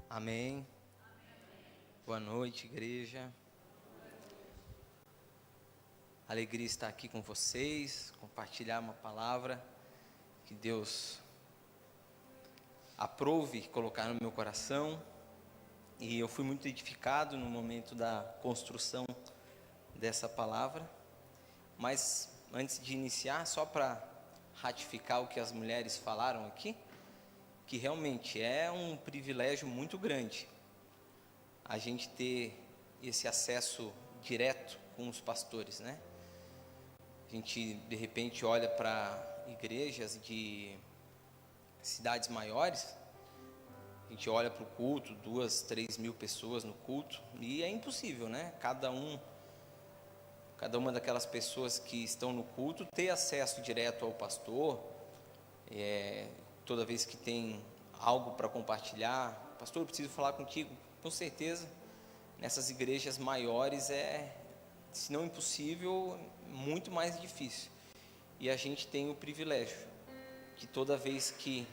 Amém. Boa noite, igreja. Alegria estar aqui com vocês, compartilhar uma palavra que Deus aprove colocar no meu coração. E eu fui muito edificado no momento da construção dessa palavra. Mas antes de iniciar, só para ratificar o que as mulheres falaram aqui, que realmente é um privilégio muito grande a gente ter esse acesso direto com os pastores, né? A gente, de repente, olha para igrejas de cidades maiores, a gente olha para o culto, 2, 3 mil pessoas no culto, e é impossível, né? Cada uma daquelas pessoas que estão no culto ter acesso direto ao pastor, toda vez que tem algo para compartilhar, pastor, eu preciso falar contigo. Com certeza, nessas igrejas maiores se não impossível, muito mais difícil. E a gente tem o privilégio de toda vez que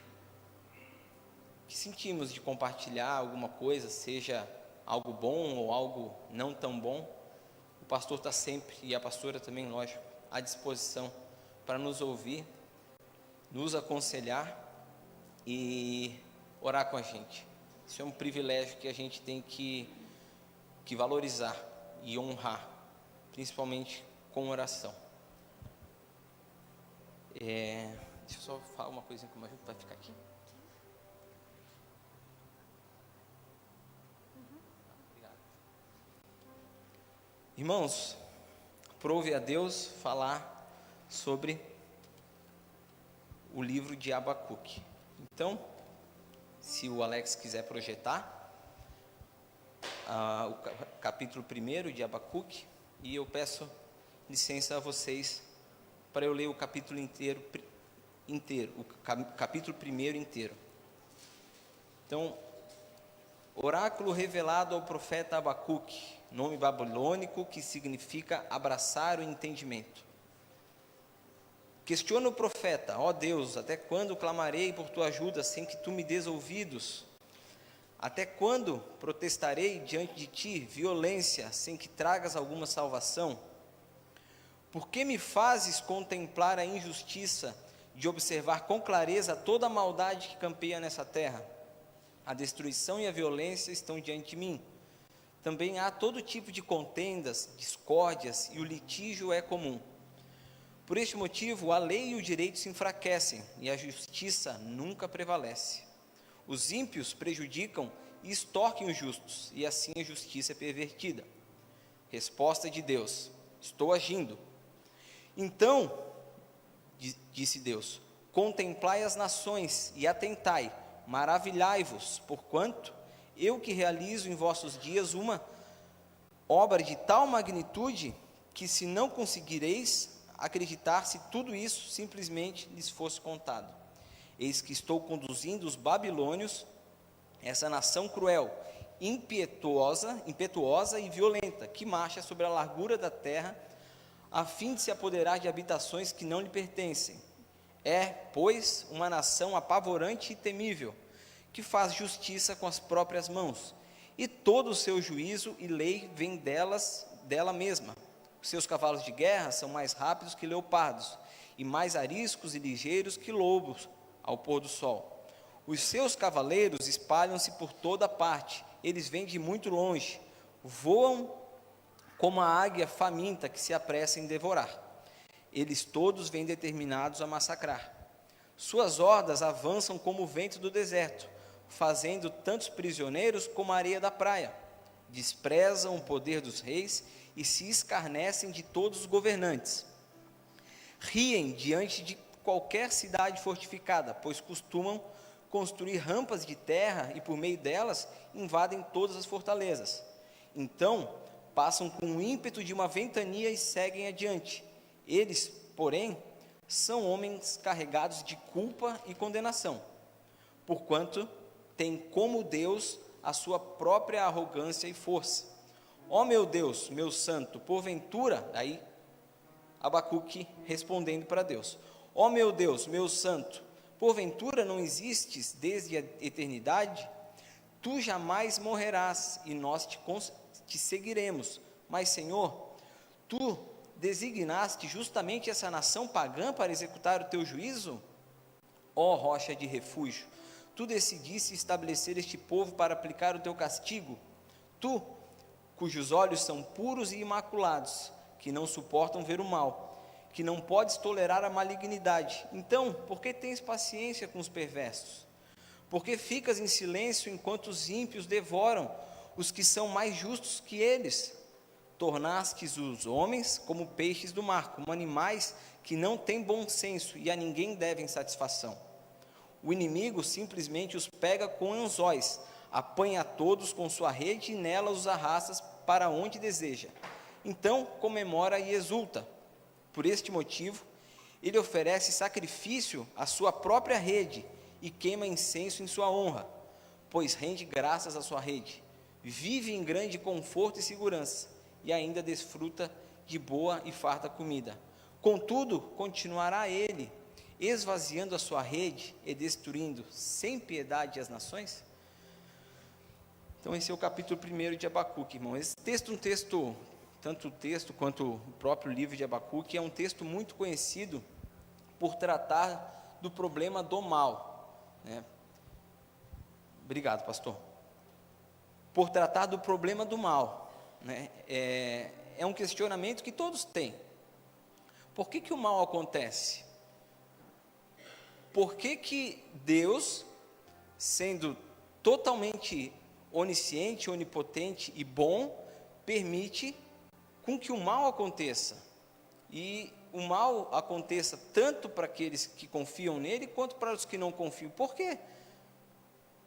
sentimos de compartilhar alguma coisa, seja algo bom ou algo não tão bom, o pastor está sempre, e a pastora também, lógico, à disposição para nos ouvir, nos aconselhar e orar com a gente. Isso é um privilégio que a gente tem que valorizar e honrar, principalmente com oração. Deixa eu só falar uma coisinha com o Maju, vai ficar aqui. Obrigado. Irmãos, aprove a Deus falar sobre o livro de Abacuque. Então, se o Alex quiser projetar o capítulo 1 de Abacuque, e eu peço licença a vocês para eu ler o capítulo inteiro, o capítulo 1 inteiro. Então, oráculo revelado ao profeta Abacuque, nome babilônico que significa abraçar o entendimento. Questiona o profeta: ó Deus, até quando clamarei por tua ajuda sem que tu me des ouvidos? Até quando protestarei diante de ti violência sem que tragas alguma salvação? Por que me fazes contemplar a injustiça de observar com clareza toda a maldade que campeia nessa terra? A destruição e a violência estão diante de mim. Também há todo tipo de contendas, discórdias, e o litígio é comum. Por este motivo, a lei e o direito se enfraquecem, e a justiça nunca prevalece. Os ímpios prejudicam e extorquem os justos, e assim a justiça é pervertida. Resposta de Deus: estou agindo. Então, disse Deus, contemplai as nações e atentai, maravilhai-vos, porquanto eu que realizo em vossos dias uma obra de tal magnitude, que se não conseguireis acreditar se tudo isso simplesmente lhes fosse contado. Eis que estou conduzindo os babilônios, essa nação cruel, impetuosa e violenta, que marcha sobre a largura da terra, a fim de se apoderar de habitações que não lhe pertencem. É, pois, uma nação apavorante e temível, que faz justiça com as próprias mãos, e todo o seu juízo e lei vem dela mesma. Os seus cavalos de guerra são mais rápidos que leopardos, e mais ariscos e ligeiros que lobos ao pôr do sol. Os seus cavaleiros espalham-se por toda parte, eles vêm de muito longe, voam como a águia faminta que se apressa em devorar. Eles todos vêm determinados a massacrar. Suas hordas avançam como o vento do deserto, fazendo tantos prisioneiros como a areia da praia. Desprezam o poder dos reis e se escarnecem de todos os governantes. Riem diante de qualquer cidade fortificada, pois costumam construir rampas de terra e por meio delas invadem todas as fortalezas. Então, passam com o ímpeto de uma ventania e seguem adiante. Eles, porém, são homens carregados de culpa e condenação, porquanto têm como Deus a sua própria arrogância e força. Ó meu Deus, meu santo, porventura, aí Abacuque respondendo para Deus: ó meu Deus, meu santo, porventura não existes desde a eternidade? tu jamais morrerás, e nós te seguiremos. Mas, Senhor, tu designaste justamente essa nação pagã para executar o teu juízo? Ó rocha de refúgio, tu decidiste estabelecer este povo para aplicar o teu castigo. Tu, cujos olhos são puros e imaculados, que não suportam ver o mal, que não podes tolerar a malignidade. Então, por que tens paciência com os perversos? Por que ficas em silêncio enquanto os ímpios devoram os que são mais justos que eles? Tornastes os homens como peixes do mar, como animais que não têm bom senso e a ninguém devem satisfação. O inimigo simplesmente os pega com anzóis, apanha a todos com sua rede e nela os arrasta para onde deseja. Então comemora e exulta. Por este motivo, ele oferece sacrifício à sua própria rede e queima incenso em sua honra, pois rende graças à sua rede. Vive em grande conforto e segurança, e ainda desfruta de boa e farta comida. Contudo, continuará ele, esvaziando a sua rede e destruindo sem piedade as nações? Então esse é o capítulo 1 de Abacuque, irmão. Esse texto, tanto o texto quanto o próprio livro de Abacuque, é um texto muito conhecido por tratar do problema do mal, né? Obrigado, pastor. Por tratar do problema do mal, né? É um questionamento que todos têm. Por que o mal acontece? Por que Deus, sendo totalmente onisciente, onipotente e bom, permite com que o mal aconteça? E o mal aconteça tanto para aqueles que confiam nele, quanto para os que não confiam. Por quê?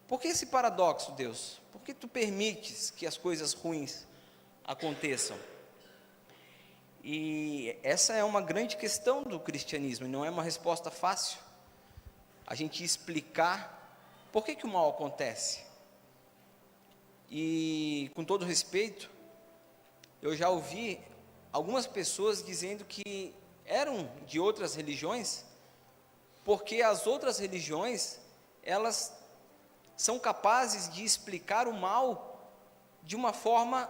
Por que esse paradoxo, Deus? Por que tu permites que as coisas ruins aconteçam? E essa é uma grande questão do cristianismo, e não é uma resposta fácil a gente explicar por que o mal acontece. E, com todo respeito, eu já ouvi algumas pessoas dizendo que eram de outras religiões, porque as outras religiões, elas são capazes de explicar o mal de uma forma,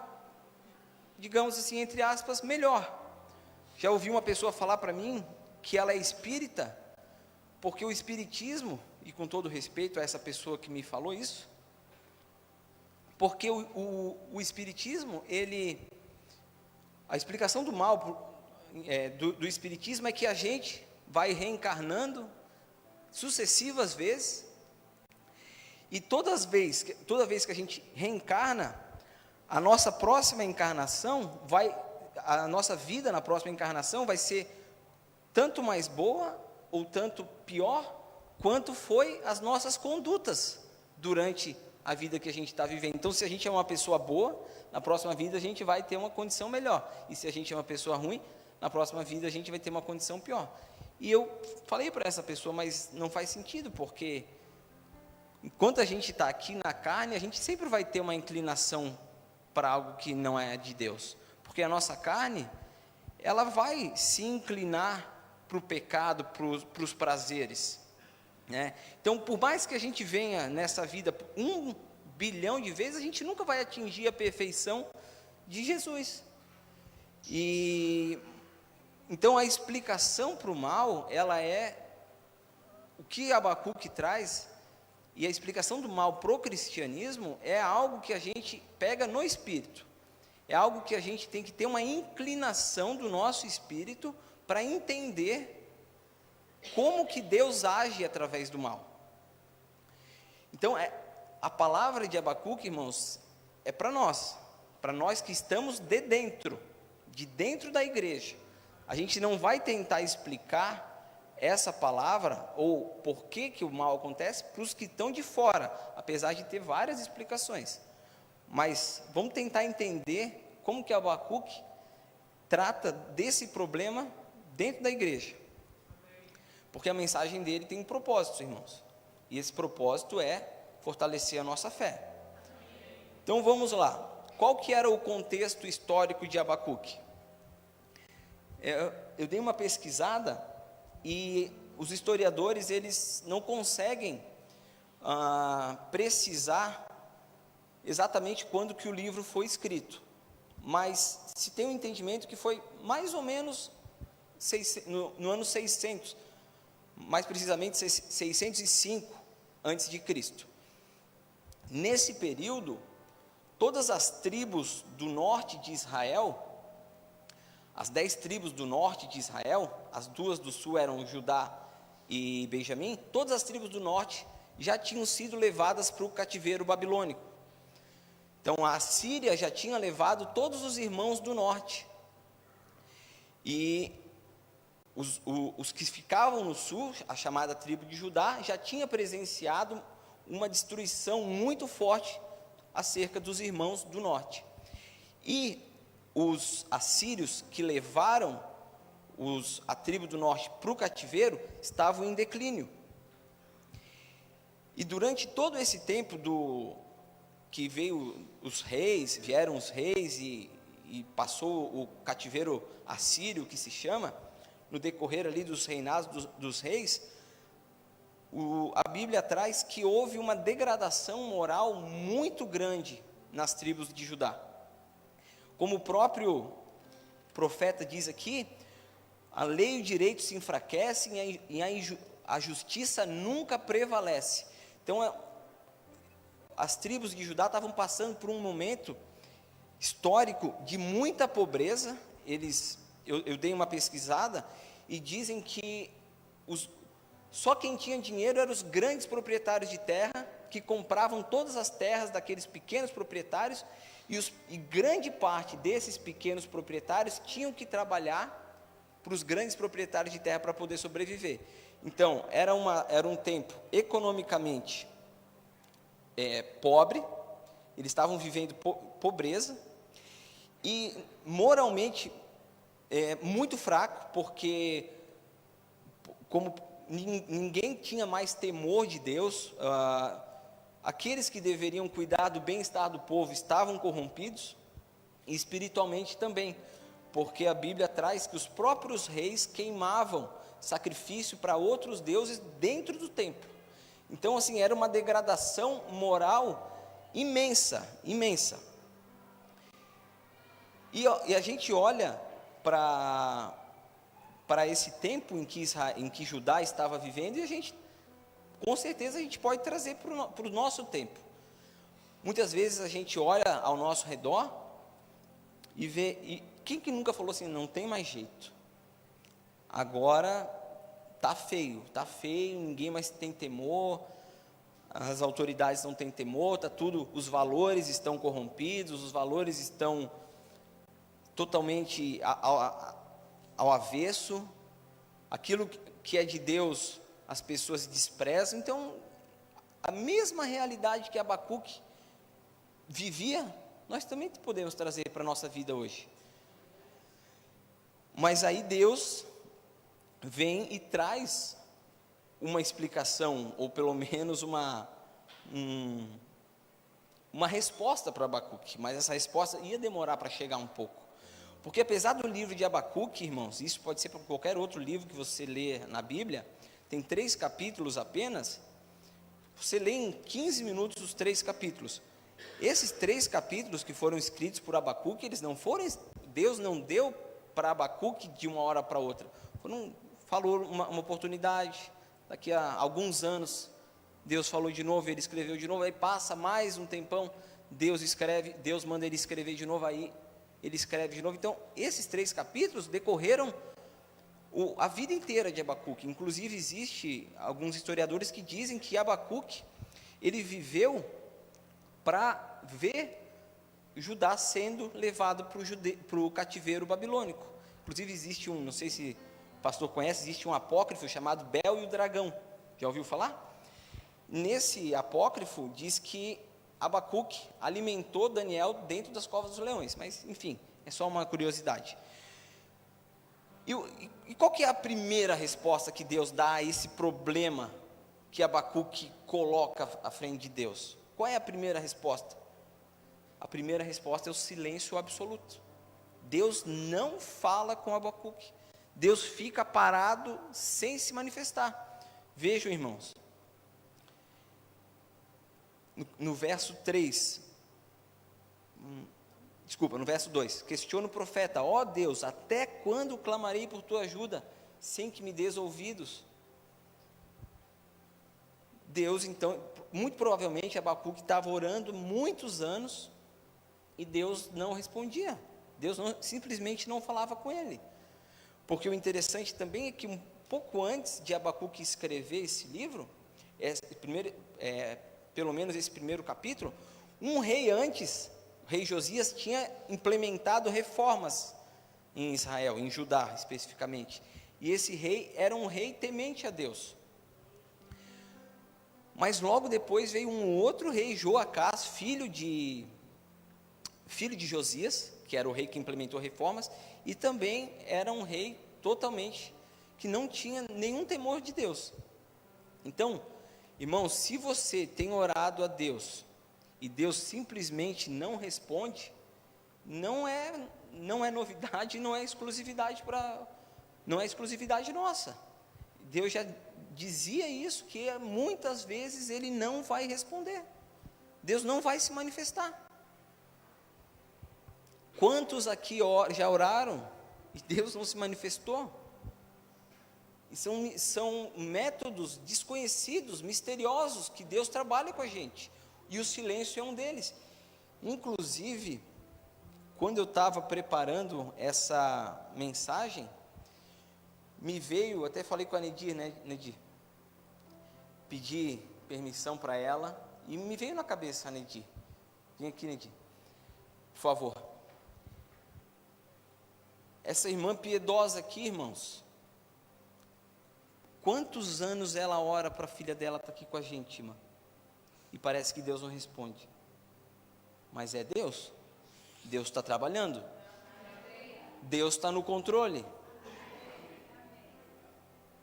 digamos assim, entre aspas, melhor. Já ouvi uma pessoa falar para mim que ela é espírita, porque o espiritismo, e com todo respeito a essa pessoa que me falou isso, porque o espiritismo, a explicação do mal do espiritismo é que a gente vai reencarnando sucessivas vezes, e toda vez que a gente reencarna, a nossa próxima encarnação a nossa vida na próxima encarnação vai ser tanto mais boa ou tanto pior quanto foi as nossas condutas durante a vida que a gente está vivendo. Então, se a gente é uma pessoa boa, na próxima vida a gente vai ter uma condição melhor, e se a gente é uma pessoa ruim, na próxima vida a gente vai ter uma condição pior. E eu falei para essa pessoa, mas não faz sentido, porque enquanto a gente está aqui na carne, a gente sempre vai ter uma inclinação para algo que não é de Deus, porque a nossa carne, ela vai se inclinar para o pecado, para os prazeres, né? Então, por mais que a gente venha nessa vida 1 bilhão de vezes, a gente nunca vai atingir a perfeição de Jesus. E então a explicação para o mal, ela é o que Abacuque traz, e a explicação do mal para o cristianismo é algo que a gente pega no espírito, é algo que a gente tem que ter uma inclinação do nosso espírito para entender como que Deus age através do mal. Então, a palavra de Abacuque, irmãos, é para nós que estamos de dentro da igreja. A gente não vai tentar explicar essa palavra, ou por que o mal acontece, para os que estão de fora, apesar de ter várias explicações. Mas vamos tentar entender como que Abacuque trata desse problema dentro da igreja. Porque a mensagem dele tem um propósito, irmãos. E esse propósito é fortalecer a nossa fé. Então vamos lá. Qual que era o contexto histórico de Abacuque? Eu dei uma pesquisada e os historiadores, eles não conseguem precisar exatamente quando que o livro foi escrito, mas se tem um entendimento que foi mais ou menos no ano 600, mais precisamente 605 antes de Cristo. Nesse período, todas as tribos do norte de Israel, as 10 tribos do norte de Israel, as 2 do sul eram Judá e Benjamim, todas as tribos do norte já tinham sido levadas para o cativeiro babilônico. Então a Síria já tinha levado todos os irmãos do norte, e os que ficavam no sul, a chamada tribo de Judá, já tinha presenciado uma destruição muito forte acerca dos irmãos do norte. E os assírios que levaram a tribo do norte para o cativeiro estavam em declínio. E durante todo esse tempo que vieram os reis e passou o cativeiro assírio, que se chama, no decorrer ali dos reinados dos reis, a Bíblia traz que houve uma degradação moral muito grande nas tribos de Judá. Como o próprio profeta diz aqui, a lei e o direito se enfraquecem e a justiça nunca prevalece. Então, as tribos de Judá estavam passando por um momento histórico de muita pobreza. Eu dei uma pesquisada e dizem que só quem tinha dinheiro eram os grandes proprietários de terra, que compravam todas as terras daqueles pequenos proprietários, e grande parte desses pequenos proprietários tinham que trabalhar para os grandes proprietários de terra para poder sobreviver. Então, era um tempo economicamente pobre, eles estavam vivendo pobreza, e moralmente muito fraco, porque como ninguém tinha mais temor de Deus, aqueles que deveriam cuidar do bem-estar do povo estavam corrompidos, e espiritualmente também, porque a Bíblia traz que os próprios reis queimavam sacrifício para outros deuses dentro do templo. Então, assim, era uma degradação moral imensa, imensa. E a gente olha para esse tempo em que Judá estava vivendo, e com certeza a gente pode trazer para o nosso tempo. Muitas vezes a gente olha ao nosso redor e vê, e quem que nunca falou assim, não tem mais jeito, agora tá feio, ninguém mais tem temor, as autoridades não têm temor, os valores estão corrompidos, os valores estão totalmente ao avesso, aquilo que é de Deus as pessoas desprezam. Então, a mesma realidade que Abacuque vivia, nós também podemos trazer para a nossa vida hoje. Mas aí Deus vem e traz uma explicação, ou pelo menos uma resposta para Abacuque, mas essa resposta ia demorar para chegar um pouco. Porque apesar do livro de Abacuque, irmãos, isso pode ser para qualquer outro livro que você lê na Bíblia, tem 3 capítulos apenas, você lê em 15 minutos os 3 capítulos. Esses 3 capítulos que foram escritos por Abacuque, Deus não deu para Abacuque de uma hora para outra. Falou uma oportunidade, daqui a alguns anos, Deus falou de novo, ele escreveu de novo, aí passa mais um tempão, Deus manda ele escrever de novo, aí ele escreve de novo. Então, esses 3 capítulos decorreram a vida inteira de Abacuque. Inclusive, existe alguns historiadores que dizem que Abacuque, ele viveu para ver Judá sendo levado para o cativeiro babilônico. Inclusive, existe não sei se o pastor conhece, existe um apócrifo chamado Bel e o Dragão. Já ouviu falar? Nesse apócrifo diz que Abacuque alimentou Daniel dentro das covas dos leões, mas enfim, é só uma curiosidade. E qual que é a primeira resposta que Deus dá a esse problema que Abacuque coloca à frente de Deus? Qual é a primeira resposta? A primeira resposta é o silêncio absoluto. Deus não fala com Abacuque. Deus fica parado sem se manifestar. Vejam, irmãos, no verso 3 no verso 2, questiona o profeta: ó Deus, até quando clamarei por tua ajuda, sem que me dês ouvidos? Deus, então, muito provavelmente Abacuque estava orando muitos anos, e Deus não respondia, simplesmente não falava com ele. Porque o interessante também é que um pouco antes de Abacuque escrever esse livro, pelo menos esse primeiro capítulo, um rei antes, o rei Josias, tinha implementado reformas em Israel, em Judá especificamente, e esse rei era um rei temente a Deus. Mas logo depois veio um outro rei, Joacás, filho de Josias, que era o rei que implementou reformas, e também era um rei totalmente que não tinha nenhum temor de Deus. Então, irmãos, se você tem orado a Deus e Deus simplesmente não responde, não é novidade, não é exclusividade nossa. Deus já dizia isso, que muitas vezes Ele não vai responder, Deus não vai se manifestar. Quantos aqui já oraram e Deus não se manifestou? E são métodos desconhecidos, misteriosos, que Deus trabalha com a gente, e o silêncio é um deles. Inclusive, quando eu estava preparando essa mensagem, me veio, até falei com a Nedir, né, Nedir? Pedi permissão para ela, e me veio na cabeça, Nedir. Vem aqui, Nedir, por favor. Essa irmã piedosa aqui, irmãos, quantos anos ela ora para a filha dela estar aqui com a gente, irmã? E parece que Deus não responde. Mas é Deus. Deus está trabalhando. Deus está no controle.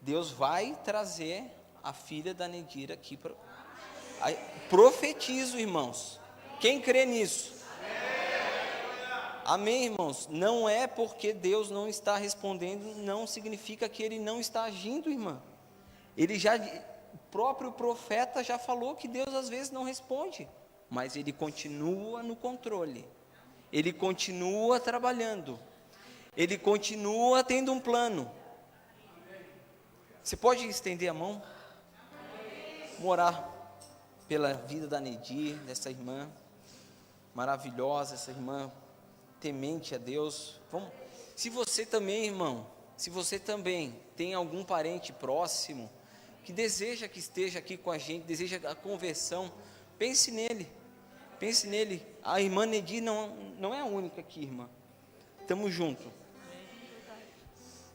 Deus vai trazer a filha da Nedir aqui. Profetizo, irmãos. Quem crê nisso? Amém, irmãos? Não é porque Deus não está respondendo, não significa que Ele não está agindo, irmã. O próprio profeta já falou que Deus às vezes não responde, mas Ele continua no controle, Ele continua trabalhando, Ele continua tendo um plano. Você pode estender a mão? Vamos orar pela vida da Nedir, dessa irmã maravilhosa, essa irmã temente a Deus. Se você também, irmão, se você também tem algum parente próximo que deseja que esteja aqui com a gente, deseja a conversão, pense nele. A irmã Nedir não é a única aqui, irmã. Estamos juntos.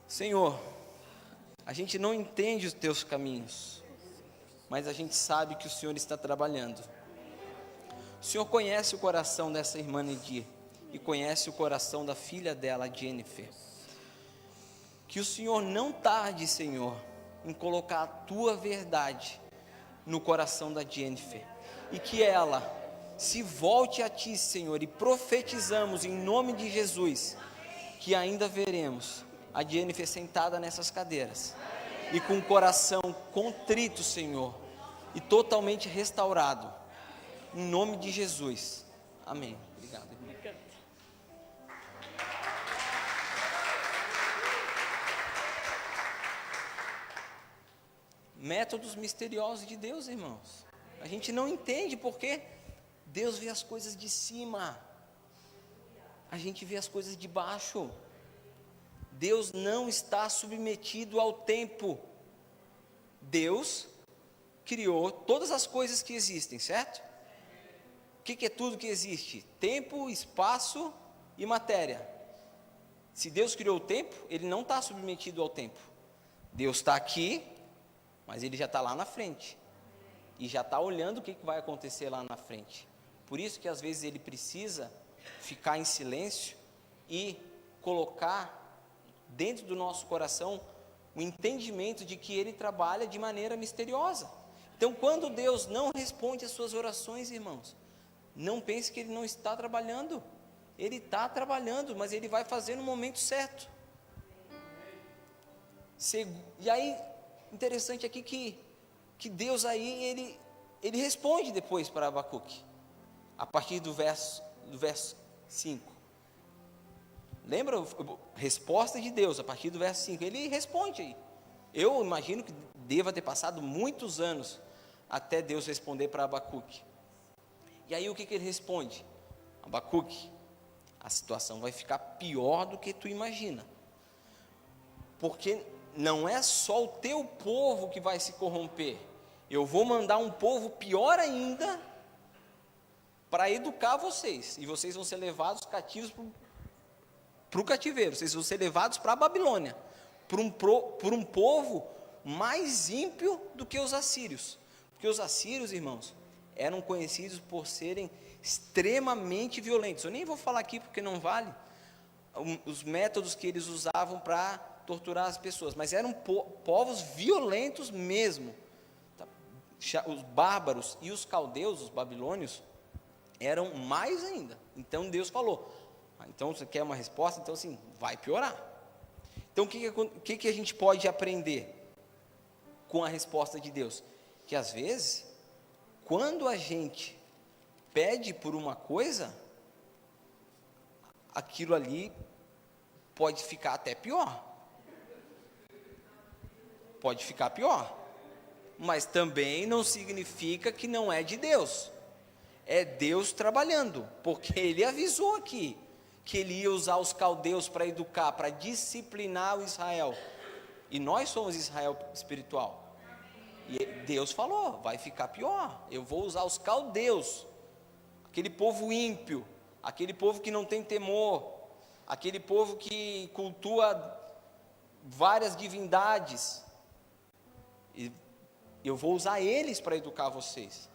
Senhor, a gente não entende os teus caminhos, mas a gente sabe que o Senhor está trabalhando. O Senhor conhece o coração dessa irmã Nedir e conhece o coração da filha dela, Jennifer. Que o Senhor não tarde, Senhor, em colocar a tua verdade no coração da Jennifer, e que ela se volte a ti, Senhor, e profetizamos em nome de Jesus, que ainda veremos a Jennifer sentada nessas cadeiras, e com o coração contrito, Senhor, e totalmente restaurado, em nome de Jesus, amém. Obrigado, irmão. Métodos misteriosos de Deus, irmãos. A gente não entende porque Deus vê as coisas de cima, a gente vê as coisas de baixo. Deus não está submetido ao tempo. Deus criou todas as coisas que existem, certo? O que é tudo que existe? Tempo, espaço e matéria. Se Deus criou o tempo, Ele não está submetido ao tempo. Deus está aqui, mas Ele já está lá na frente, e já está olhando o que vai acontecer lá na frente. Por isso que às vezes Ele precisa ficar em silêncio e colocar dentro do nosso coração o entendimento de que Ele trabalha de maneira misteriosa. Então, quando Deus não responde às suas orações, irmãos, não pense que Ele não está trabalhando. Ele está trabalhando, mas Ele vai fazer no momento certo. E aí, interessante aqui que Deus aí, Ele responde depois para Abacuque, a partir do verso 5. lembra? Resposta de Deus, a partir do verso 5, ele responde aí. Eu imagino que deva ter passado muitos anos até Deus responder para Abacuque. E aí o que ele responde? Abacuque, a situação vai ficar pior do que tu imagina. Porque não é só o teu povo que vai se corromper. Eu vou mandar um povo pior ainda para educar vocês. E vocês vão ser levados cativos para o cativeiro. Vocês vão ser levados para a Babilônia. Por um povo mais ímpio do que os assírios. Porque os assírios, irmãos, eram conhecidos por serem extremamente violentos. Eu nem vou falar aqui porque não vale os métodos que eles usavam para torturar as pessoas, mas eram povos violentos mesmo. Os bárbaros e os caldeus, os babilônios, eram mais ainda. Então Deus falou, então você quer uma resposta? Então assim, vai piorar. Então o que a gente pode aprender com a resposta de Deus? Que às vezes, quando a gente pede por uma coisa, aquilo ali pode ficar até pior. Pode ficar pior. Mas também não significa que não é de Deus. É Deus trabalhando, porque Ele avisou aqui que Ele ia usar os caldeus para educar, para disciplinar o Israel. E nós somos Israel espiritual. E Deus falou, vai ficar pior. Eu vou usar os caldeus, aquele povo ímpio, aquele povo que não tem temor, aquele povo que cultua várias divindades. E eu vou usar eles para educar vocês.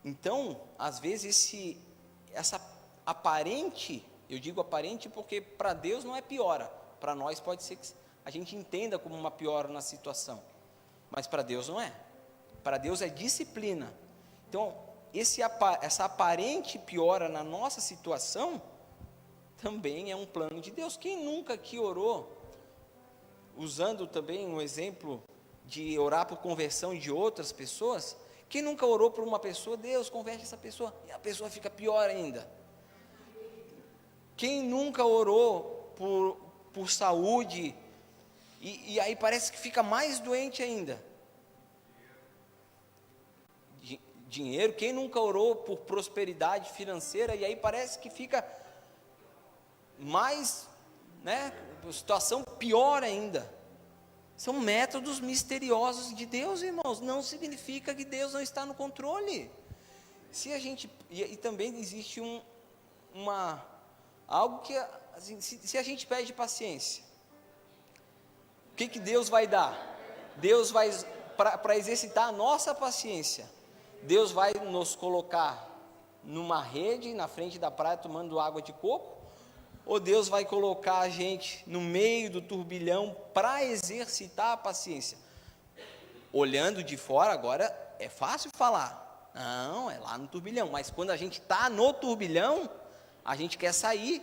Então, às vezes essa aparente, eu digo aparente porque para Deus não é piora, para nós pode ser que a gente entenda como uma piora na situação, mas para Deus não é. Para Deus é disciplina. Então, essa aparente piora na nossa situação também é um plano de Deus. Quem nunca aqui orou, usando também um exemplo de orar por conversão de outras pessoas, quem nunca orou por uma pessoa, Deus converte essa pessoa, e a pessoa fica pior ainda? Quem nunca orou por saúde, e aí parece que fica mais doente ainda? Dinheiro, quem nunca orou por prosperidade financeira, e aí parece que fica mais, situação pior ainda. São métodos misteriosos de Deus, irmãos. Não significa que Deus não está no controle. Se a gente, e também existe algo que, assim, se a gente pede paciência, o que Deus vai dar? Deus vai, para exercitar a nossa paciência, Deus vai nos colocar numa rede na frente da praia tomando água de coco? Ou Deus vai colocar a gente no meio do turbilhão para exercitar a paciência? Olhando de fora, agora é fácil falar. Não, é lá no turbilhão. Mas quando a gente está no turbilhão, a gente quer sair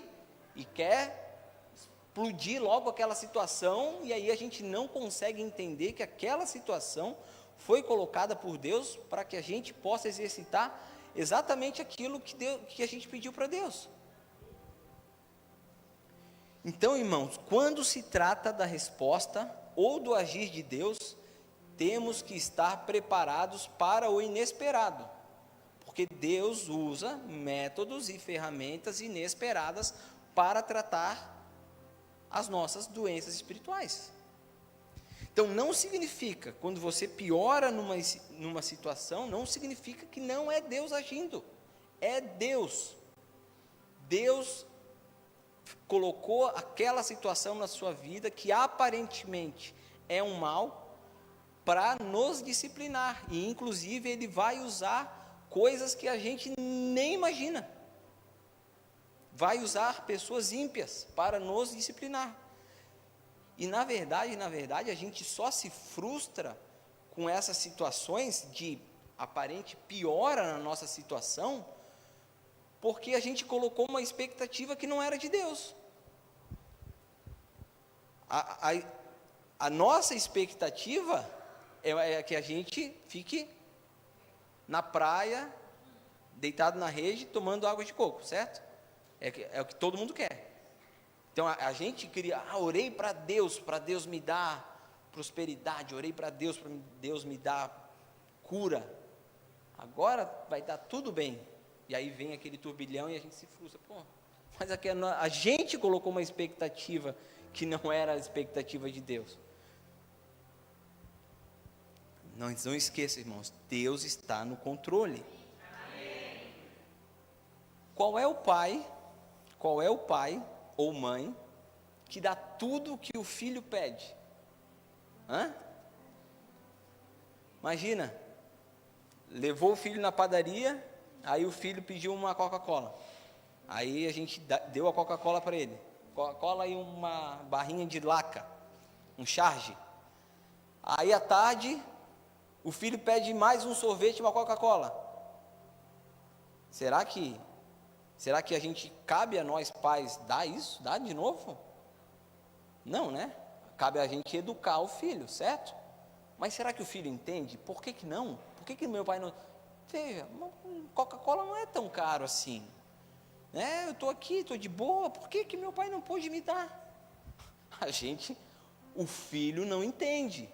e quer explodir logo aquela situação. E aí a gente não consegue entender que aquela situação foi colocada por Deus para que a gente possa exercitar exatamente aquilo que a gente pediu para Deus. Então, irmãos, quando se trata da resposta ou do agir de Deus, temos que estar preparados para o inesperado, porque Deus usa métodos e ferramentas inesperadas para tratar as nossas doenças espirituais. Então, não significa, quando você piora numa situação, não significa que não é Deus agindo, é Deus. Deus colocou aquela situação na sua vida que aparentemente é um mal para nos disciplinar, e inclusive Ele vai usar coisas que a gente nem imagina, vai usar pessoas ímpias para nos disciplinar. E na verdade a gente só se frustra com essas situações de aparente piora na nossa situação, porque a gente colocou uma expectativa que não era de Deus. A nossa expectativa é que a gente fique na praia, deitado na rede, tomando água de coco, certo? É o que todo mundo quer. Então a gente queria, orei para Deus me dar prosperidade, orei para Deus me dar cura. Agora vai dar tudo bem. E aí vem aquele turbilhão e a gente se frustra. Pô, mas aqui a gente colocou uma expectativa que não era a expectativa de Deus. Não esqueça, irmãos, Deus está no controle. Amém. Qual é o pai ou mãe que dá tudo o que o filho pede? Imagina, levou o filho na padaria, aí o filho pediu uma Coca-Cola. Aí a gente deu a Coca-Cola para ele. Coca-Cola e uma barrinha de laca, um charge. Aí à tarde, o filho pede mais um sorvete e uma Coca-Cola. Será que a gente, cabe a nós pais dar isso? Dar de novo? Não, né? Cabe a gente educar o filho, certo? Mas será que o filho entende? Por que não? Por que meu pai não... Veja, Coca-Cola não é tão caro assim. Eu estou aqui, estou de boa, por que meu pai não pôde me dar? O filho não entende.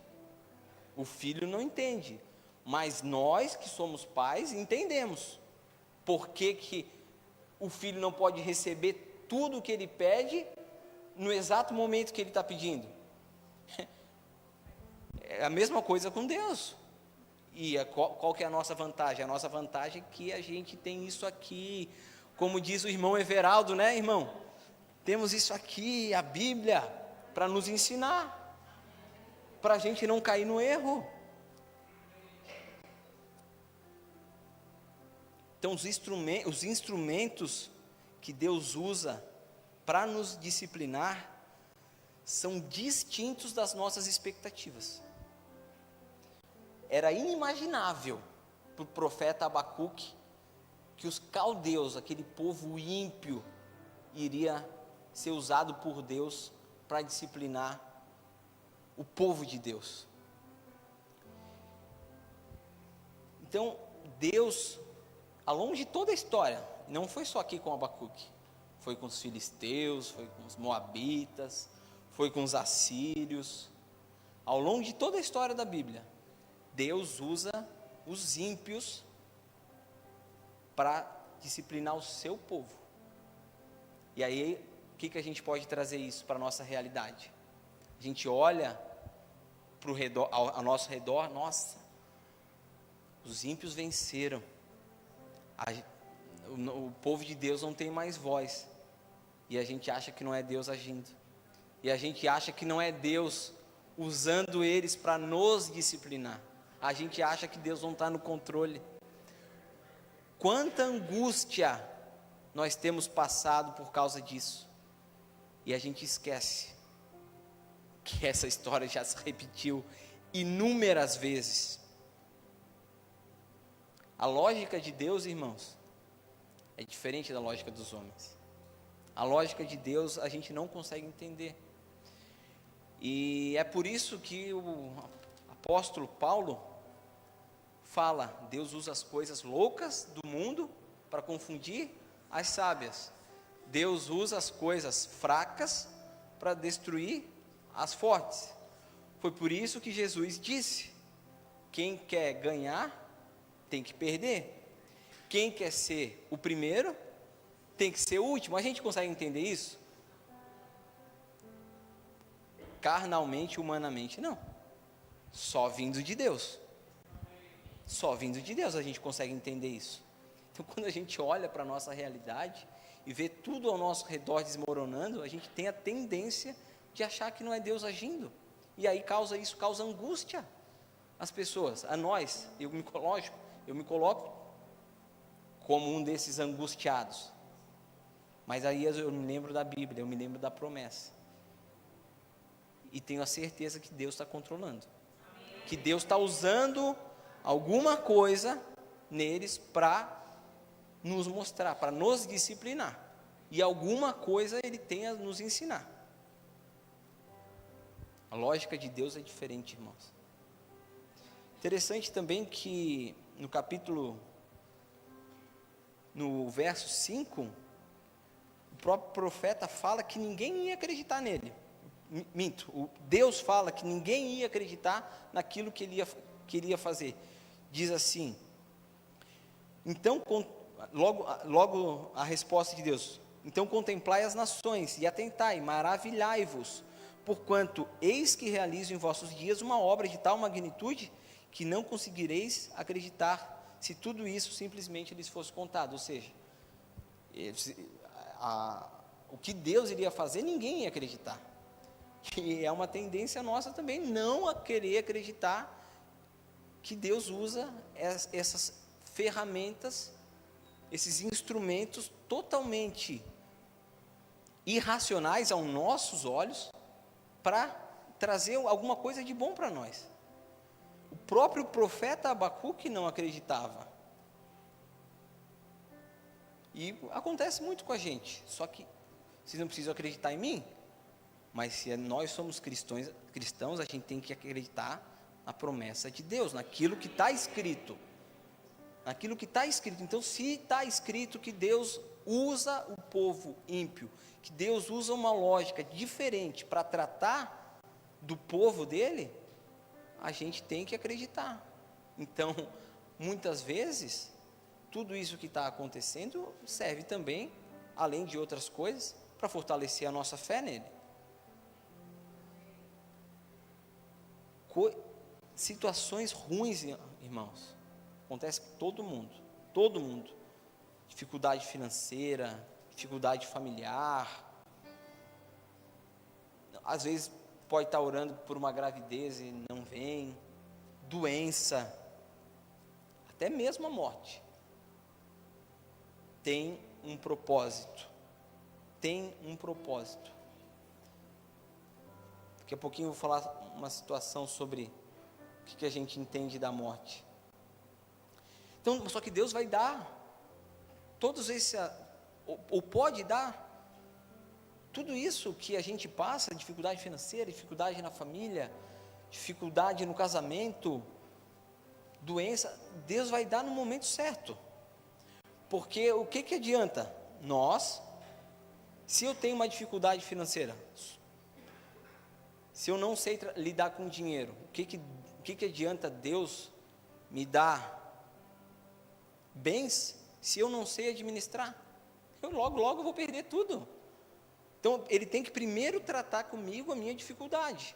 O filho não entende. Mas nós que somos pais entendemos. Por que o filho não pode receber tudo o que ele pede no exato momento que ele está pedindo? É a mesma coisa com Deus. E qual que é a nossa vantagem? A nossa vantagem é que a gente tem isso aqui, como diz o irmão Everaldo, né, irmão? Temos isso aqui, a Bíblia, para nos ensinar, para a gente não cair no erro. Então, os instrumentos que Deus usa para nos disciplinar são distintos das nossas expectativas. Era inimaginável para o profeta Abacuque que os caldeus, aquele povo ímpio, iria ser usado por Deus para disciplinar o povo de Deus. Então, Deus, ao longo de toda a história, não foi só aqui com Abacuque, foi com os filisteus, foi com os moabitas, foi com os assírios. Ao longo de toda a história da Bíblia, Deus usa os ímpios para disciplinar o seu povo. E aí, o que a gente pode trazer isso para a nossa realidade? A gente olha ao nosso redor, nossa, os ímpios venceram. O povo de Deus não tem mais voz. E a gente acha que não é Deus agindo. E a gente acha que não é Deus usando eles para nos disciplinar. A gente acha que Deus não está no controle. Quanta angústia nós temos passado por causa disso. E a gente esquece que essa história já se repetiu inúmeras vezes. A lógica de Deus, irmãos, é diferente da lógica dos homens. A lógica de Deus a gente não consegue entender. E é por isso que o apóstolo Paulo fala, Deus usa as coisas loucas do mundo para confundir as sábias. Deus usa as coisas fracas para destruir as fortes. Foi por isso que Jesus disse, quem quer ganhar, tem que perder. Quem quer ser o primeiro, tem que ser o último. A gente consegue entender isso? Carnalmente, humanamente, não. Só vindo de Deus. Só vindo de Deus a gente consegue entender isso. Então, quando a gente olha para a nossa realidade e vê tudo ao nosso redor desmoronando, a gente tem a tendência de achar que não é Deus agindo. E aí isso causa angústia às pessoas, a nós. Eu me coloco como um desses angustiados. Mas aí eu me lembro da Bíblia, eu me lembro da promessa. E tenho a certeza que Deus está controlando. Que Deus está usando alguma coisa neles para nos mostrar, para nos disciplinar. E alguma coisa Ele tem a nos ensinar. A lógica de Deus é diferente, irmãos. Interessante também que no verso 5, próprio profeta fala que ninguém ia acreditar nele. Minto, Deus fala que ninguém ia acreditar naquilo que ele iria fazer. Diz assim, então, logo a resposta de Deus, então contemplai as nações, e atentai, maravilhai-vos, porquanto eis que realizo em vossos dias uma obra de tal magnitude, que não conseguireis acreditar, se tudo isso simplesmente lhes fosse contado. Ou seja, o que Deus iria fazer, ninguém ia acreditar. E é uma tendência nossa também, não a querer acreditar que Deus usa essas ferramentas, esses instrumentos totalmente irracionais aos nossos olhos, para trazer alguma coisa de bom para nós. O próprio profeta Abacuque não acreditava. E acontece muito com a gente, só que vocês não precisam acreditar em mim, mas se nós somos cristãos, a gente tem que acreditar na promessa de Deus, naquilo que está escrito. Naquilo que está escrito. Então, se está escrito que Deus usa o povo ímpio, que Deus usa uma lógica diferente para tratar do povo dele, a gente tem que acreditar. Então, muitas vezes, tudo isso que está acontecendo serve também, além de outras coisas, para fortalecer a nossa fé nele. Situações ruins, irmãos, acontece com todo mundo, dificuldade financeira, dificuldade familiar, às vezes pode estar orando por uma gravidez e não vem, doença, até mesmo a morte, tem um propósito, daqui a pouquinho eu vou falar uma situação sobre o que a gente entende da morte. Então, só que Deus vai dar todos esses, ou pode dar tudo isso que a gente passa, dificuldade financeira, dificuldade na família, dificuldade no casamento, doença, Deus vai dar no momento certo. Porque o que adianta nós, se eu tenho uma dificuldade financeira, se eu não sei lidar com dinheiro, o que adianta Deus me dar bens, se eu não sei administrar? Eu logo vou perder tudo. Então, ele tem que primeiro tratar comigo a minha dificuldade,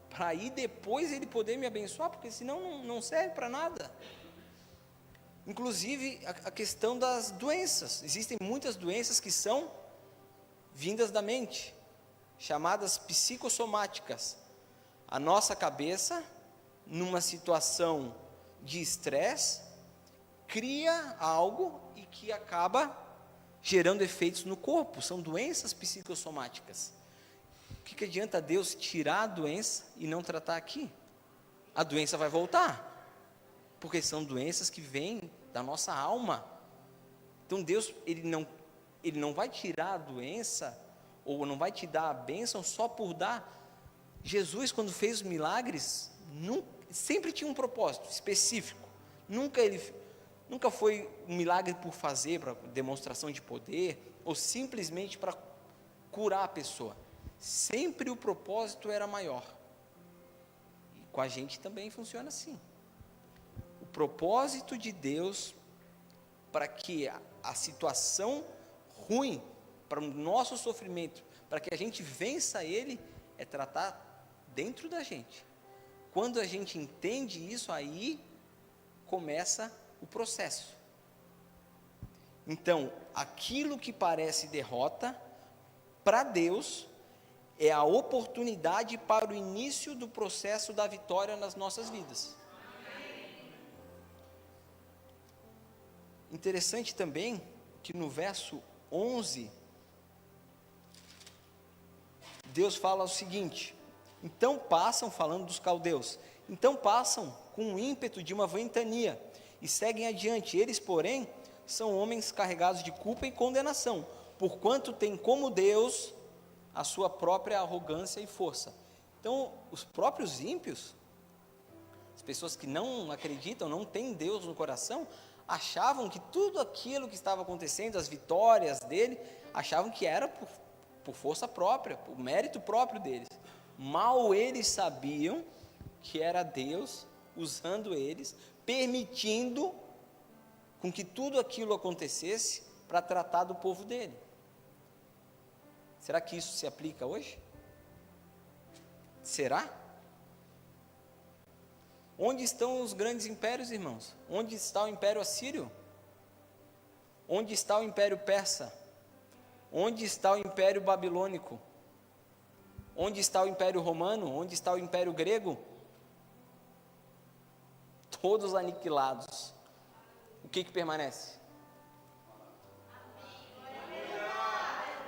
para aí depois ele poder me abençoar, porque senão não serve para nada. Inclusive, a questão das doenças. Existem muitas doenças que são vindas da mente, chamadas psicossomáticas. A nossa cabeça, numa situação de estresse, cria algo e que acaba gerando efeitos no corpo. São doenças psicossomáticas. O que adianta Deus tirar a doença e não tratar aqui? A doença vai voltar, porque são doenças que vêm da nossa alma. Então Deus, ele não vai tirar a doença, ou não vai te dar a bênção só por dar. Jesus, quando fez os milagres, sempre tinha um propósito específico. Nunca foi um milagre por fazer, para demonstração de poder, ou simplesmente para curar a pessoa. Sempre o propósito era maior. E com a gente também funciona assim. O propósito de Deus, para que a situação ruim, para o nosso sofrimento, para que a gente vença ele, é tratar dentro da gente. Quando a gente entende isso, aí começa o processo. Então, aquilo que parece derrota, para Deus, é a oportunidade para o início do processo da vitória nas nossas vidas. Interessante também que no verso 11, Deus fala o seguinte: então passam, falando dos caldeus, então passam com o ímpeto de uma ventania e seguem adiante. Eles, porém, são homens carregados de culpa e condenação, porquanto têm como Deus a sua própria arrogância e força. Então, os próprios ímpios, as pessoas que não acreditam, não têm Deus no coração, achavam que tudo aquilo que estava acontecendo, as vitórias dele, achavam que era por força própria, por mérito próprio deles. Mal eles sabiam que era Deus usando eles, permitindo com que tudo aquilo acontecesse para tratar do povo dele. Será que isso se aplica hoje? Será? Onde estão os grandes impérios, irmãos? Onde está o Império Assírio? Onde está o Império Persa? Onde está o Império Babilônico? Onde está o Império Romano? Onde está o Império Grego? Todos aniquilados. O que permanece?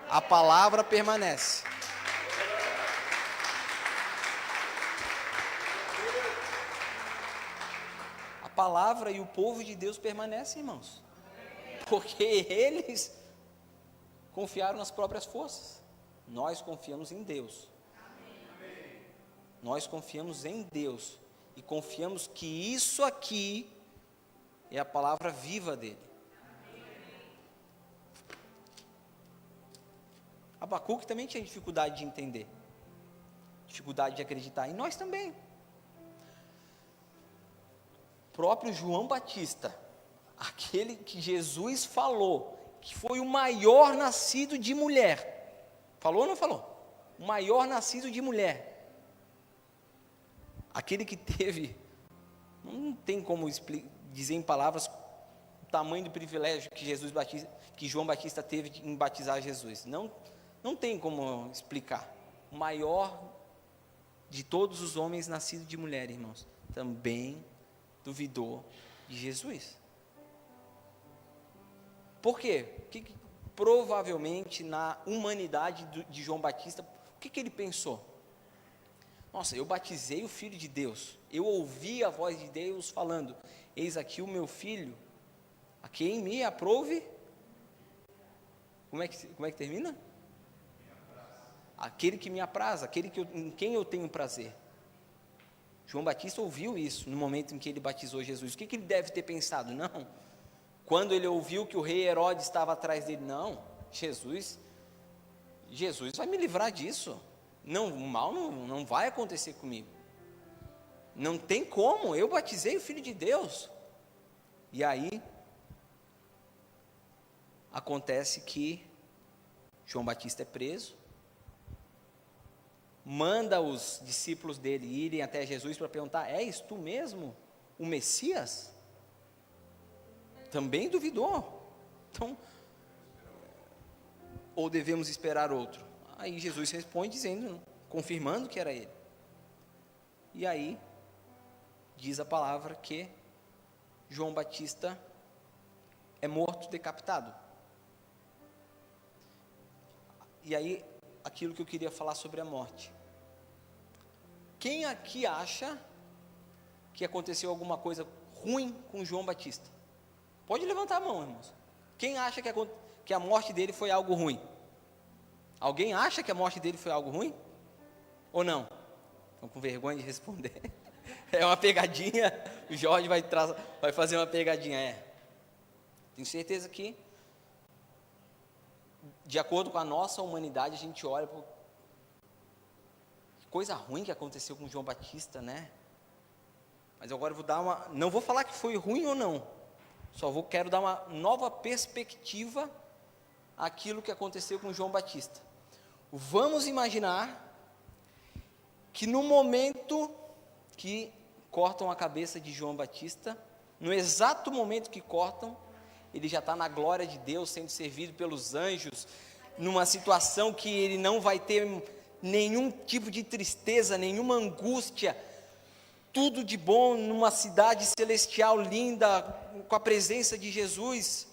A palavra permanece. A palavra e o povo de Deus permanecem, irmãos. Porque eles confiaram nas próprias forças. Nós confiamos em Deus. Nós confiamos em Deus. E confiamos que isso aqui é a palavra viva dele. Abacuque também tinha dificuldade de entender, dificuldade de acreditar, e nós também. O próprio João Batista, aquele que Jesus falou, que foi o maior nascido de mulher, falou ou não falou? O maior nascido de mulher, aquele que teve, não tem como dizer em palavras o tamanho do privilégio que João Batista teve em batizar Jesus, não tem como explicar. O maior de todos os homens nascidos de mulher, irmãos, também duvidou de Jesus. Por quê? Provavelmente na humanidade de João Batista, o que ele pensou? Nossa, eu batizei o Filho de Deus, eu ouvi a voz de Deus falando, eis aqui o meu filho, a quem me aprouve. Como é que termina? Aquele que me apraz, em quem eu tenho prazer. João Batista ouviu isso no momento em que ele batizou Jesus. O que ele deve ter pensado? Não, quando ele ouviu que o rei Herodes estava atrás dele, não, Jesus vai me livrar disso, não, o mal não vai acontecer comigo, não tem como, eu batizei o Filho de Deus. E aí, acontece que João Batista é preso, manda os discípulos dele irem até Jesus para perguntar, és tu mesmo o Messias? Também duvidou. Então, ou devemos esperar outro? Aí Jesus responde dizendo, confirmando que era ele. E aí, diz a palavra que João Batista é morto, decapitado. E aí, aquilo que eu queria falar sobre a morte. Quem aqui acha que aconteceu alguma coisa ruim com João Batista? Pode levantar a mão, irmãos. Quem acha que a morte dele foi algo ruim? Alguém acha que a morte dele foi algo ruim? Ou não? Estão com vergonha de responder. É uma pegadinha. O Jorge vai fazer uma pegadinha. Tenho certeza que, de acordo com a nossa humanidade, a gente olha para que coisa ruim que aconteceu com João Batista, né? Mas agora eu não vou falar que foi ruim ou não, quero dar uma nova perspectiva àquilo que aconteceu com João Batista. Vamos imaginar que no momento que cortam a cabeça de João Batista, no exato momento que cortam, ele já está na glória de Deus, sendo servido pelos anjos, numa situação que ele não vai ter nenhum tipo de tristeza, nenhuma angústia, tudo de bom, numa cidade celestial linda, com a presença de Jesus.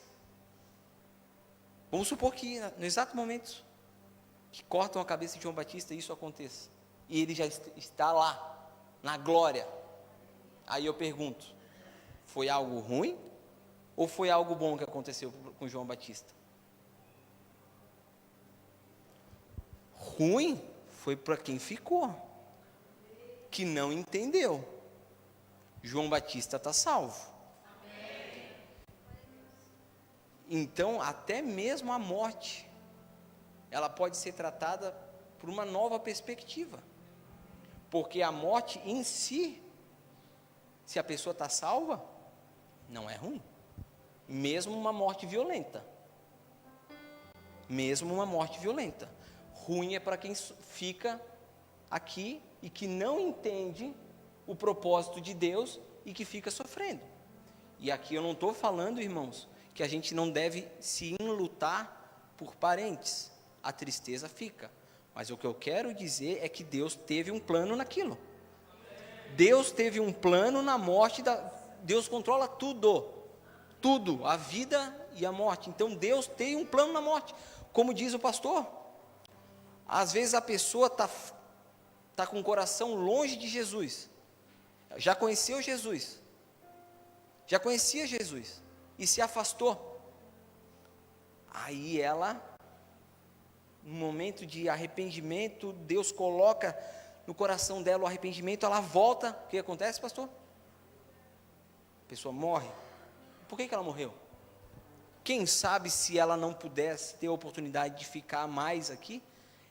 Vamos supor que no exato momento que cortam a cabeça de João Batista, isso aconteça, e ele já está lá, na glória. Aí eu pergunto, foi algo ruim? Ou foi algo bom que aconteceu com João Batista? Ruim foi para quem ficou, que não entendeu. João Batista está salvo. Então, até mesmo a morte, ela pode ser tratada por uma nova perspectiva. Porque a morte em si, se a pessoa está salva, não é ruim. Mesmo uma morte violenta. Mesmo uma morte violenta. Ruim é para quem fica aqui e que não entende o propósito de Deus e que fica sofrendo. E aqui eu não estou falando, irmãos, que a gente não deve se enlutar por parentes. A tristeza fica. Mas o que eu quero dizer é que Deus teve um plano naquilo. Deus teve um plano na morte, Deus controla tudo. Tudo, a vida e a morte. Então Deus tem um plano na morte. Como diz o pastor, às vezes a pessoa está com o coração longe de Jesus. Já conheceu Jesus. Já conhecia Jesus. E se afastou. Aí ela, no momento de arrependimento, Deus coloca no coração dela o arrependimento, ela volta. O que acontece, pastor? A pessoa morre. Por que ela morreu? Quem sabe se ela não pudesse ter a oportunidade de ficar mais aqui,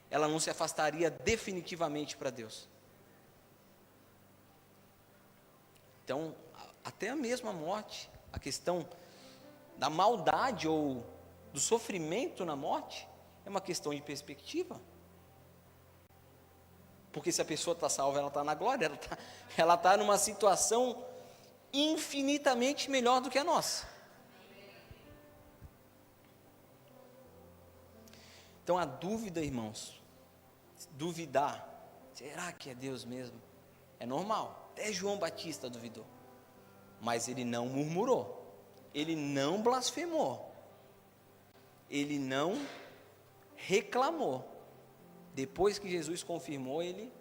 ela não se afastaria definitivamente para Deus. Então, até a mesma morte, a questão da maldade ou do sofrimento na morte, é uma questão de perspectiva. Porque se a pessoa está salva, ela está na glória, ela está numa situação infinitamente melhor do que a nossa. Então a dúvida, irmãos, duvidar, será que é Deus mesmo? É normal, até João Batista duvidou, mas ele não murmurou, ele não blasfemou, ele não reclamou. Depois que Jesus confirmou, ele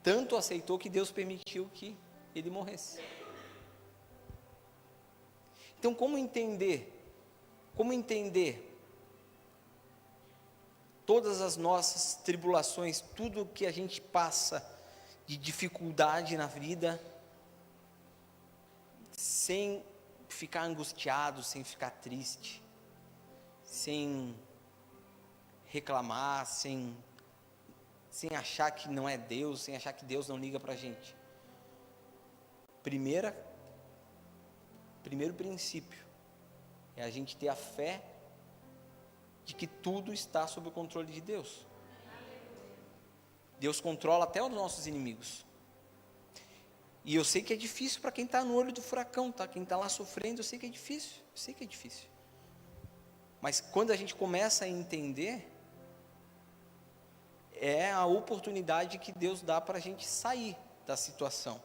tanto aceitou que Deus permitiu que ele morresse. Então, como entender todas as nossas tribulações, tudo que a gente passa de dificuldade na vida, sem ficar angustiado, sem ficar triste, sem reclamar, sem achar que não é Deus, sem achar que Deus não liga para a gente. Primeiro princípio é a gente ter a fé de que tudo está sob o controle de Deus. Deus controla até os nossos inimigos. E eu sei que é difícil para quem está no olho do furacão, tá? Quem está lá sofrendo, eu sei que é difícil. Mas quando a gente começa a entender, é a oportunidade que Deus dá para a gente sair da situação.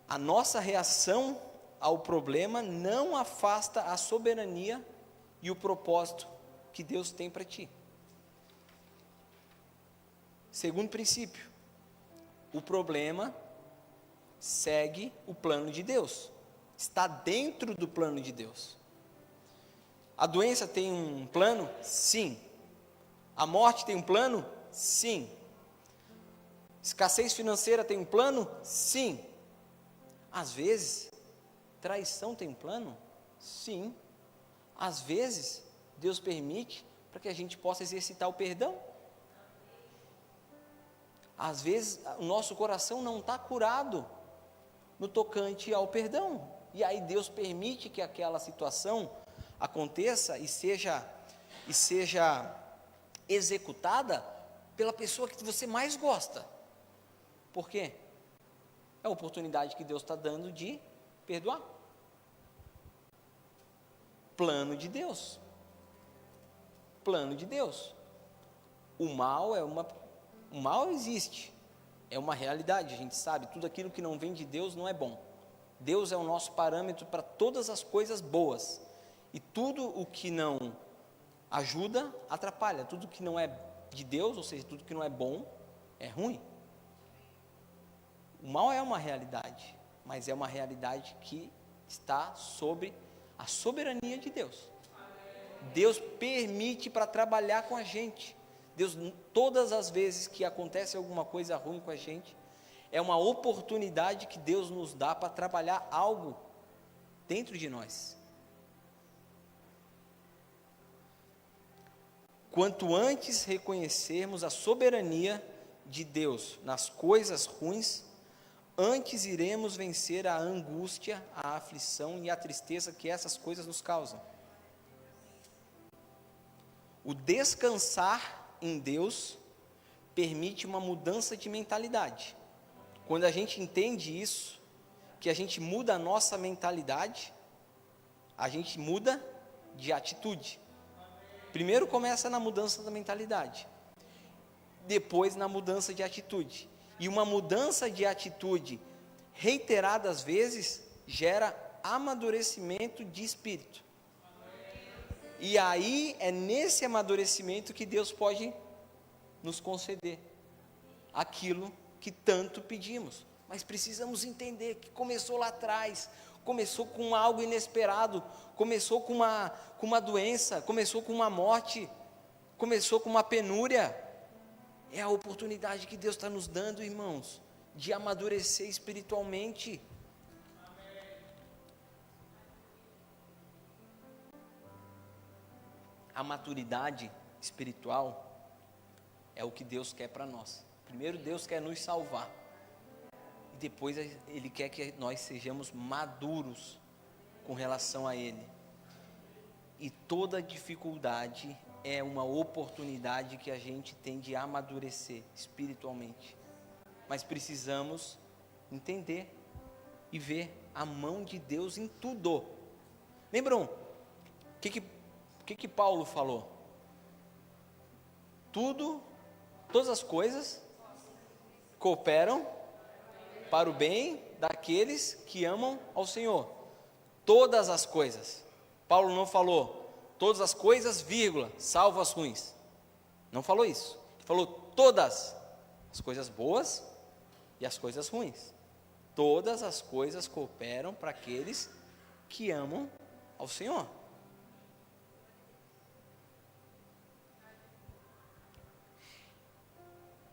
A nossa reação ao problema não afasta a soberania e o propósito que Deus tem para ti. Segundo princípio, o problema segue o plano de Deus, está dentro do plano de Deus. A doença tem um plano? Sim. A morte tem um plano? Sim. Escassez financeira tem um plano? Sim. Às vezes, traição tem um plano? Sim. Às vezes, Deus permite para que a gente possa exercitar o perdão. Às vezes, o nosso coração não está curado no tocante ao perdão. E aí Deus permite que aquela situação aconteça e seja executada pela pessoa que você mais gosta. Por quê? É a oportunidade que Deus está dando de perdoar. Plano de Deus. Plano de Deus. O mal existe. É uma realidade, a gente sabe. Tudo aquilo que não vem de Deus não é bom. Deus é o nosso parâmetro para todas as coisas boas. E tudo o que não ajuda, atrapalha. Tudo que não é de Deus, ou seja, tudo que não é bom, é ruim. O mal é uma realidade, mas é uma realidade que está sobre a soberania de Deus. Deus permite para trabalhar com a gente. Deus, todas as vezes que acontece alguma coisa ruim com a gente, é uma oportunidade que Deus nos dá para trabalhar algo dentro de nós. Quanto antes reconhecermos a soberania de Deus nas coisas ruins, antes iremos vencer a angústia, a aflição e a tristeza que essas coisas nos causam. O descansar em Deus permite uma mudança de mentalidade. Quando a gente entende isso, que a gente muda a nossa mentalidade, a gente muda de atitude. Primeiro começa na mudança da mentalidade, depois na mudança de atitude. E uma mudança de atitude reiteradas vezes gera amadurecimento de espírito. E aí é nesse amadurecimento que Deus pode nos conceder aquilo que tanto pedimos. Mas precisamos entender que começou lá atrás, começou com algo inesperado, começou com uma doença, começou com uma morte, começou com uma penúria. É a oportunidade que Deus está nos dando, irmãos, de amadurecer espiritualmente. A maturidade espiritual é o que Deus quer para nós. Primeiro Deus quer nos salvar, e depois Ele quer que nós sejamos maduros com relação a Ele. E toda dificuldade é uma oportunidade que a gente tem de amadurecer espiritualmente. Mas precisamos entender e ver a mão de Deus em tudo. Lembram o que Paulo falou? Todas as coisas cooperam para o bem daqueles que amam ao Senhor. Todas as coisas. Paulo não falou todas as coisas, vírgula, salvo as ruins. Não falou isso. Ele falou todas as coisas boas e as coisas ruins. Todas as coisas cooperam para aqueles que amam ao Senhor.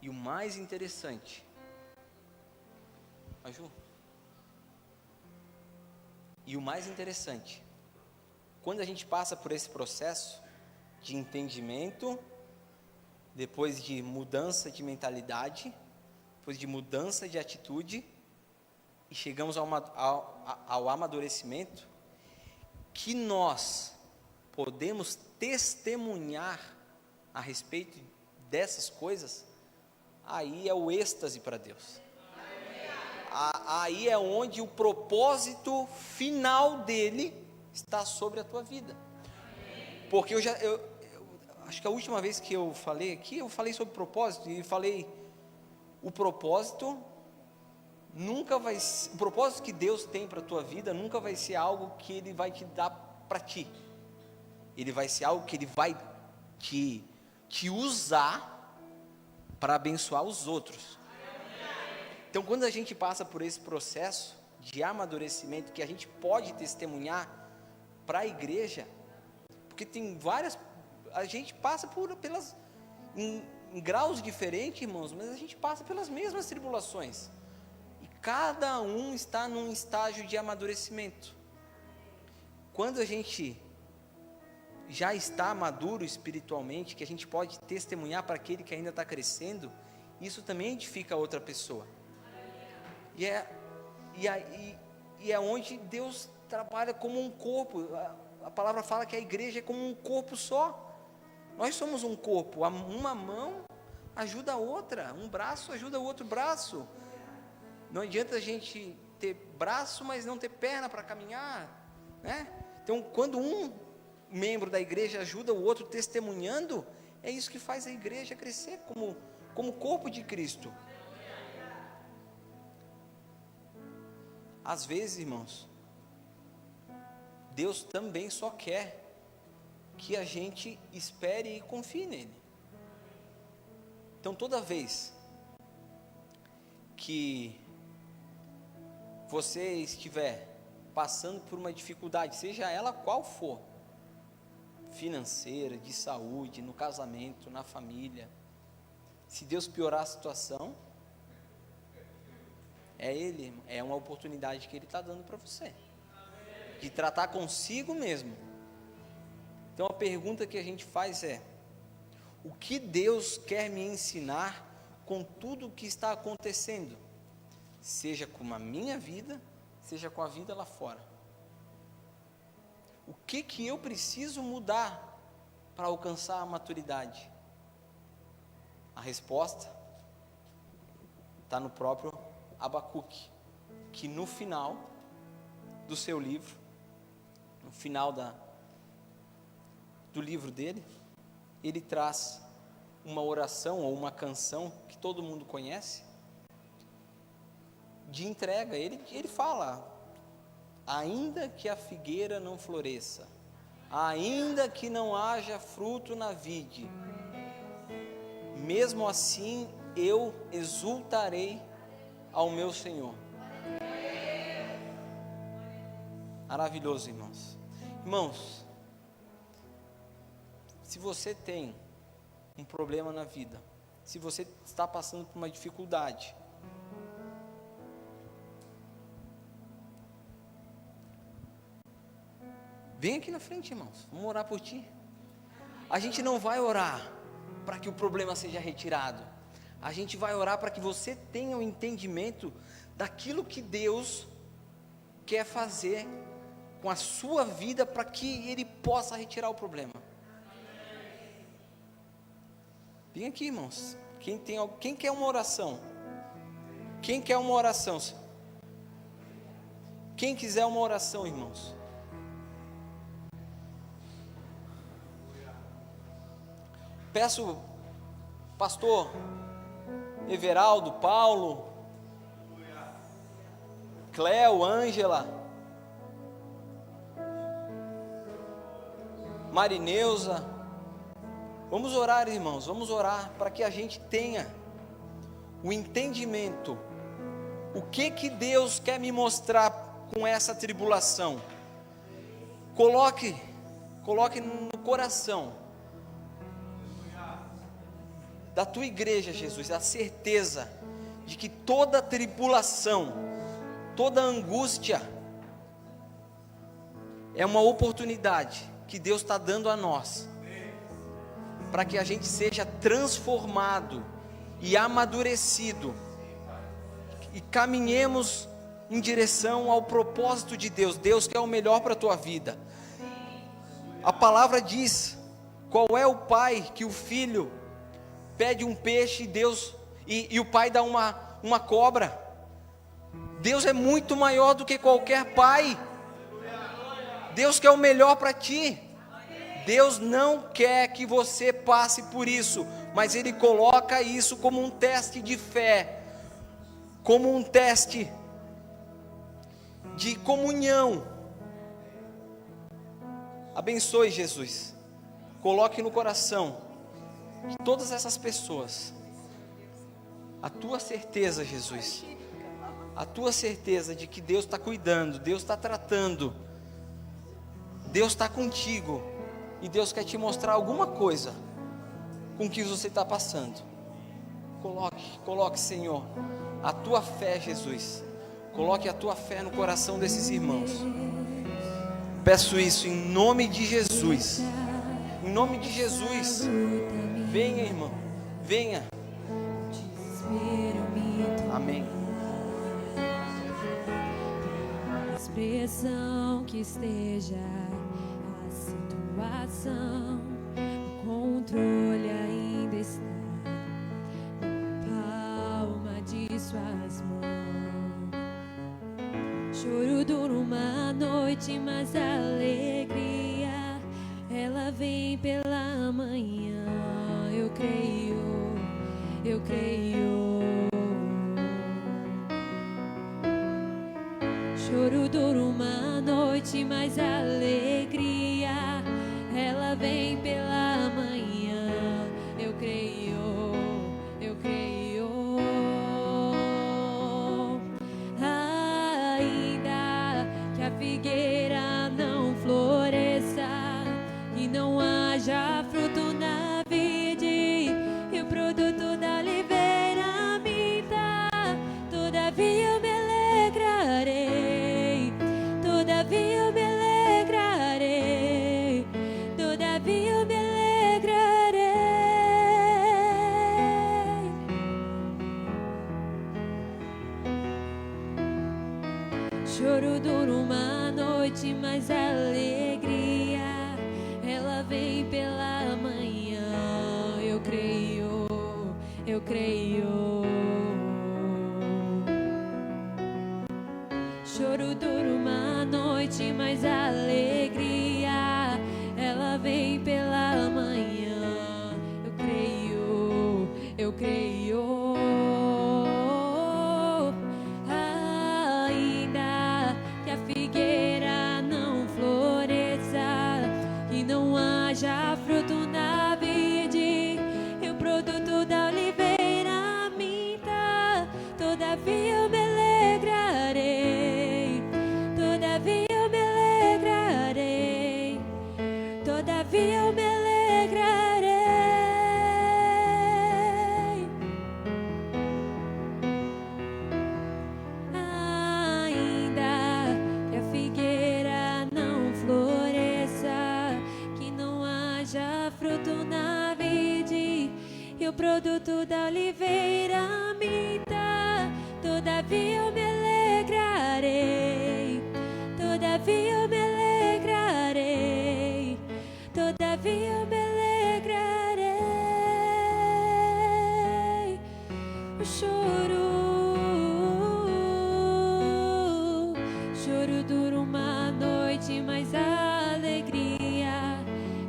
E o mais interessante, quando a gente passa por esse processo de entendimento, depois de mudança de mentalidade, depois de mudança de atitude, e chegamos ao amadurecimento, que nós podemos testemunhar a respeito dessas coisas, aí é o êxtase para Deus. Aí é onde o propósito final dele está sobre a tua vida. Porque eu acho que a última vez que eu falei aqui, eu falei sobre propósito, e falei, o propósito que Deus tem para a tua vida nunca vai ser algo que Ele vai te dar para ti. Ele vai ser algo que Ele vai te usar para abençoar os outros. Então, quando a gente passa por esse processo de amadurecimento, que a gente pode testemunhar para a igreja, porque tem a gente passa em graus diferentes, irmãos, mas a gente passa pelas mesmas tribulações, e cada um está num estágio de amadurecimento. Quando a gente já está maduro espiritualmente, que a gente pode testemunhar para aquele que ainda está crescendo, isso também edifica a outra pessoa. E é onde Deus trabalha como um corpo. A palavra fala que a igreja é como um corpo só. Nós somos um corpo. Uma mão ajuda a outra, um braço ajuda o outro braço. Não adianta a gente ter braço, mas não ter perna para caminhar, né? Então, quando um membro da igreja ajuda o outro testemunhando, é isso que faz a igreja crescer como corpo de Cristo. Às vezes, irmãos, Deus também só quer que a gente espere e confie nele. Então, toda vez que você estiver passando por uma dificuldade, seja ela qual for, financeira, de saúde, no casamento, na família, se Deus piorar a situação, é uma oportunidade que Ele está dando para você. de tratar consigo mesmo. Então a pergunta que a gente faz é: o que Deus quer me ensinar com tudo o que está acontecendo? Seja com a minha vida, seja com a vida lá fora. O que eu preciso mudar para alcançar a maturidade? A resposta está no próprio Abacuque, que no final do seu livro, no final do livro dele, ele traz uma oração ou uma canção que todo mundo conhece, de entrega. Ele fala: ainda que a figueira não floresça, ainda que não haja fruto na vide, mesmo assim eu exultarei ao meu Senhor. Maravilhoso, irmãos. Irmãos, se você tem um problema na vida, se você está passando por uma dificuldade, vem aqui na frente, irmãos, vamos orar por ti. A gente não vai orar para que o problema seja retirado, a gente vai orar para que você tenha o entendimento daquilo que Deus quer fazer com a sua vida, para que Ele possa retirar o problema. Vem aqui, irmãos. Quem quer uma oração? Quem quer uma oração? Quem quiser uma oração, irmãos? Peço, pastor Everaldo, Paulo, Cleo, Ângela, Marineuza, vamos orar, irmãos, vamos orar para que a gente tenha o entendimento, o que Deus quer me mostrar com essa tribulação. Coloque no coração da tua igreja, Jesus, a certeza de que toda tribulação, toda angústia é uma oportunidade que Deus está dando a nós, para que a gente seja transformado e amadurecido, e caminhemos em direção ao propósito de Deus. Deus quer o melhor para a tua vida. A palavra diz: qual é o pai que o filho pede um peixe e o pai dá uma cobra? Deus é muito maior do que qualquer pai. Deus quer o melhor para ti. Deus não quer que você passe por isso, mas Ele coloca isso como um teste de fé, como um teste de comunhão. Abençoe, Jesus. Coloque no coração de todas essas pessoas a tua certeza, Jesus, a tua certeza de que Deus está cuidando, Deus está tratando, Deus está contigo, e Deus quer te mostrar alguma coisa com que você está passando. Coloque, Senhor, a tua fé, Jesus. Coloque a tua fé no coração desses irmãos. Peço isso em nome de Jesus. Em nome de Jesus. Venha, irmão. Venha. Amém. Expressão que esteja a situação, o controle ainda está na palma de suas mãos. Choro dura uma noite, mas a alegria ela vem pela manhã. Eu creio. Choro dura uma noite, mas a alegria ela vem pela manhã. Eu creio. Ainda que a figueira não floresça e não haja fruto na vide, e o produto da oliveira minta, todavia eu me alegrarei, todavia eu me alegrarei. mais alegria, ela vem pela manhã. Eu creio, eu creio. Choro dura uma noite, mas alegria, ela vem pela manhã. Eu creio, eu creio. Ainda que a figueira não floresça, que não haja fruto na vide, e o produto da oliveira minta, todavia eu me alegrarei, todavia eu me alegrarei, todavia eu me alegrarei. Ainda que a figueira não floresça, que não haja fruto na vide, e o produto da oliveira minta, todavia eu me alegrarei, todavia eu me alegrarei, todavia eu me alegrarei. O choro dura uma noite, mas a alegria,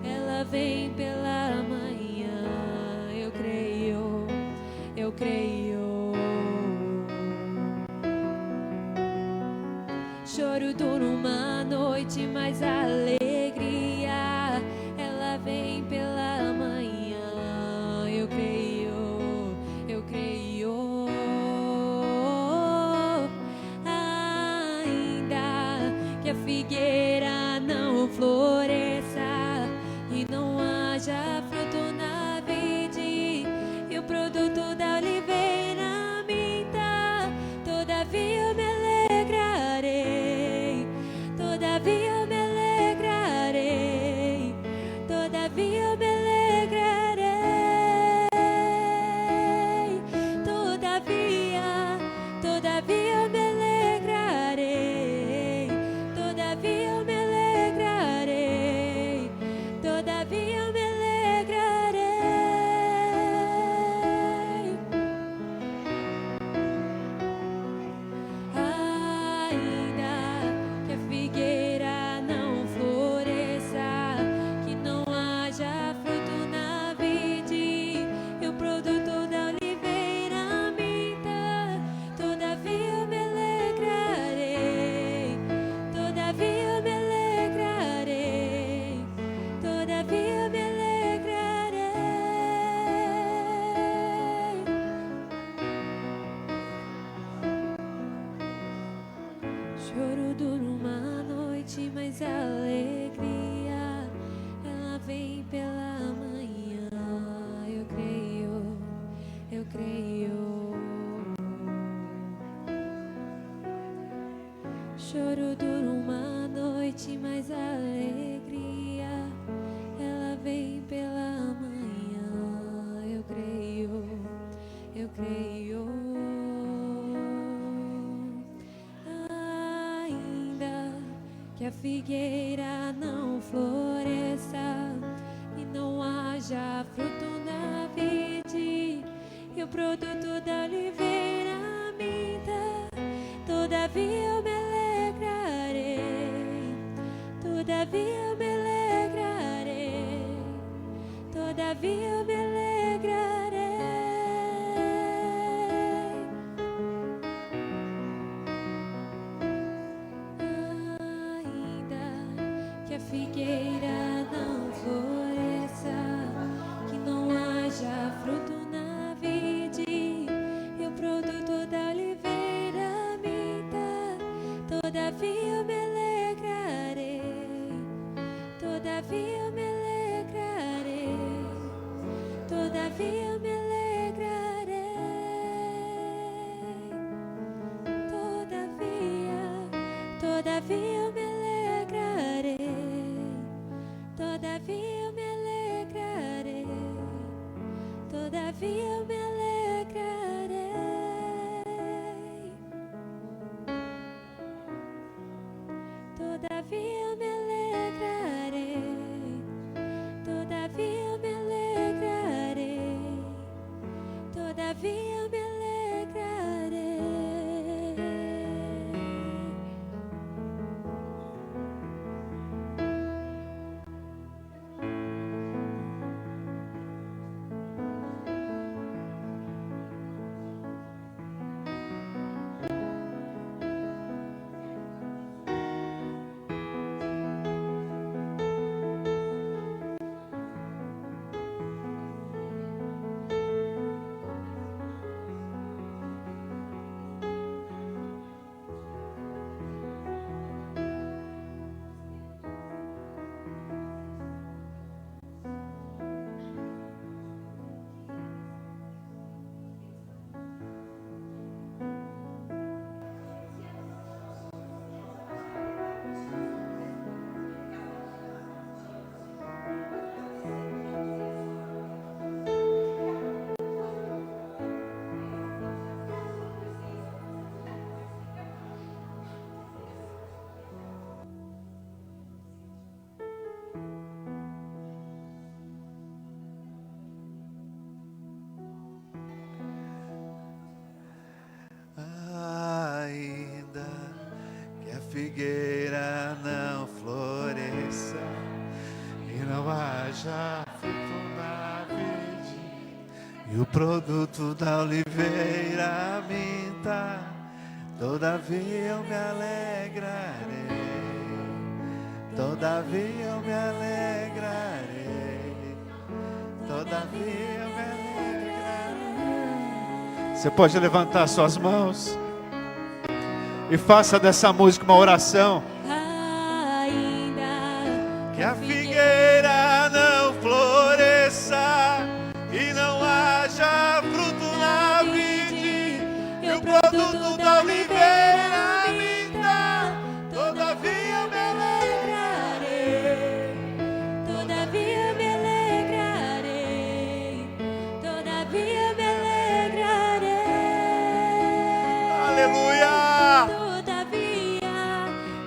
ela vem pela manhã. Eu creio, eu creio. Choro dura uma noite, mas a alegria, ela vem pela manhã. Eu creio, eu creio. Ainda que a figueira não floresça e não haja fruto na vide, e o produto da oliveira minta, todavia eu me alegrarei, todavia eu me alegrarei, todavia eu me alegrarei, todavia, todavia eu me alegrarei, todavia eu me alegrarei, todavia eu me alegrarei. Ainda que a figueira não floresça, que não haja fruto na vide, e o produto da oliveira minta, todavia eu me alegrarei, todavia eu me alegrarei, todavia eu me alegrarei. Choro dura uma noite, mas a alegria, ela vem pela manhã. Eu creio, eu creio. Choro dura uma noite, mas a alegria, ela vem pela manhã. Eu creio, eu creio. Ainda que a figueira não floresça e não haja fruto na vide, e o produto da oliveira minta, todavia eu me alegrarei, todavia eu me alegrarei, todavia eu me alegrarei. Ainda que a figueira não floresça, que não haja fruto na vide, e o produto da oliveira minta, todavia eu me alegrarei, todavia eu me alegrarei, todavia eu me alegrarei, todavia, todavia eu me alegrarei, todavia eu me alegrarei, todavia eu me alegrarei, todavia eu me haja fruto na vide, e o produto da oliveira minta, todavia eu me alegrarei, todavia eu me alegrarei, todavia eu me alegrarei. Você pode levantar suas mãos e faça dessa música uma oração. Que a figueira não floresça e não haja fruto na vide, e o produto da oliveira minta, todavia eu me alegrarei, Todavia me alegrarei, todavia me alegrarei. Aleluia!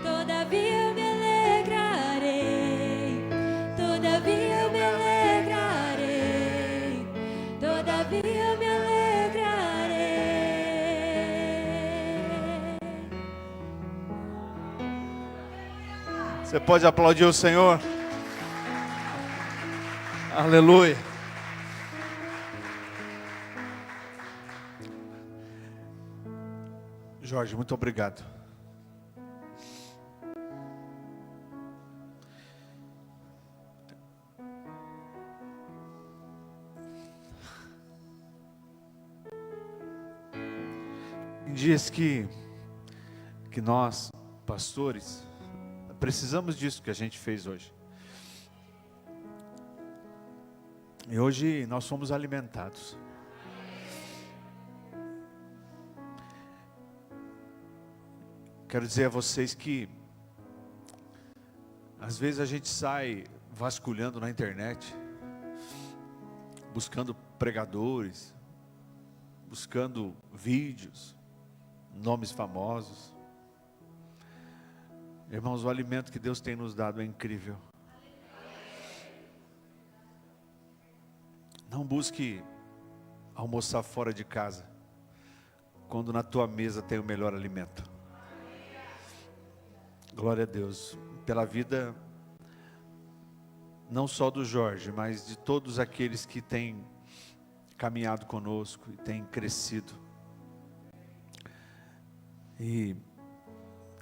Todavia me alegrarei, todavia me alegrarei, todavia me alegrarei. Você pode aplaudir o Senhor? Aleluia! Jorge, muito obrigado. Em dias que nós, pastores, precisamos disso que a gente fez hoje. E hoje nós fomos alimentados. Quero dizer a vocês que às vezes a gente sai vasculhando na internet, buscando pregadores, buscando vídeos, nomes famosos. Irmãos, o alimento que Deus tem nos dado é incrível. Não busque almoçar fora de casa, quando na tua mesa tem o melhor alimento. Glória a Deus, pela vida, não só do Jorge, mas de todos aqueles que têm caminhado conosco e têm crescido. E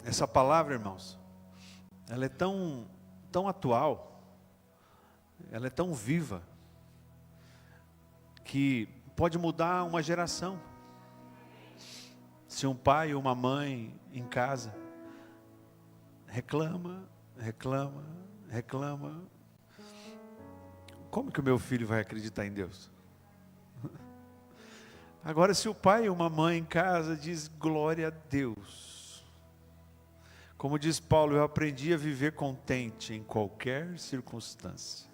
essa palavra, irmãos, ela é tão atual, ela é tão viva, que pode mudar uma geração. Se um pai ou uma mãe em casa reclama, como que o meu filho vai acreditar em Deus? Agora, se o pai ou uma mãe em casa diz glória a Deus, como diz Paulo, eu aprendi a viver contente em qualquer circunstância.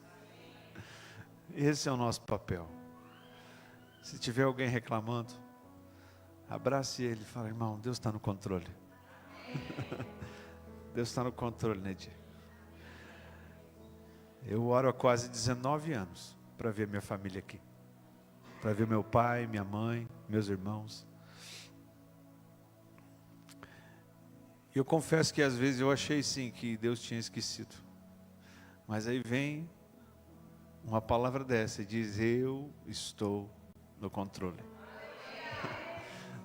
Esse é o nosso papel. Se tiver alguém reclamando, abrace ele e fala: irmão, Deus está no controle. Deus está no controle, Nedir. Eu oro há quase 19 anos para ver minha família aqui, para ver meu pai, minha mãe, meus irmãos. E eu confesso que às vezes eu achei sim que Deus tinha esquecido, mas aí vem uma palavra dessa e diz: eu estou no controle.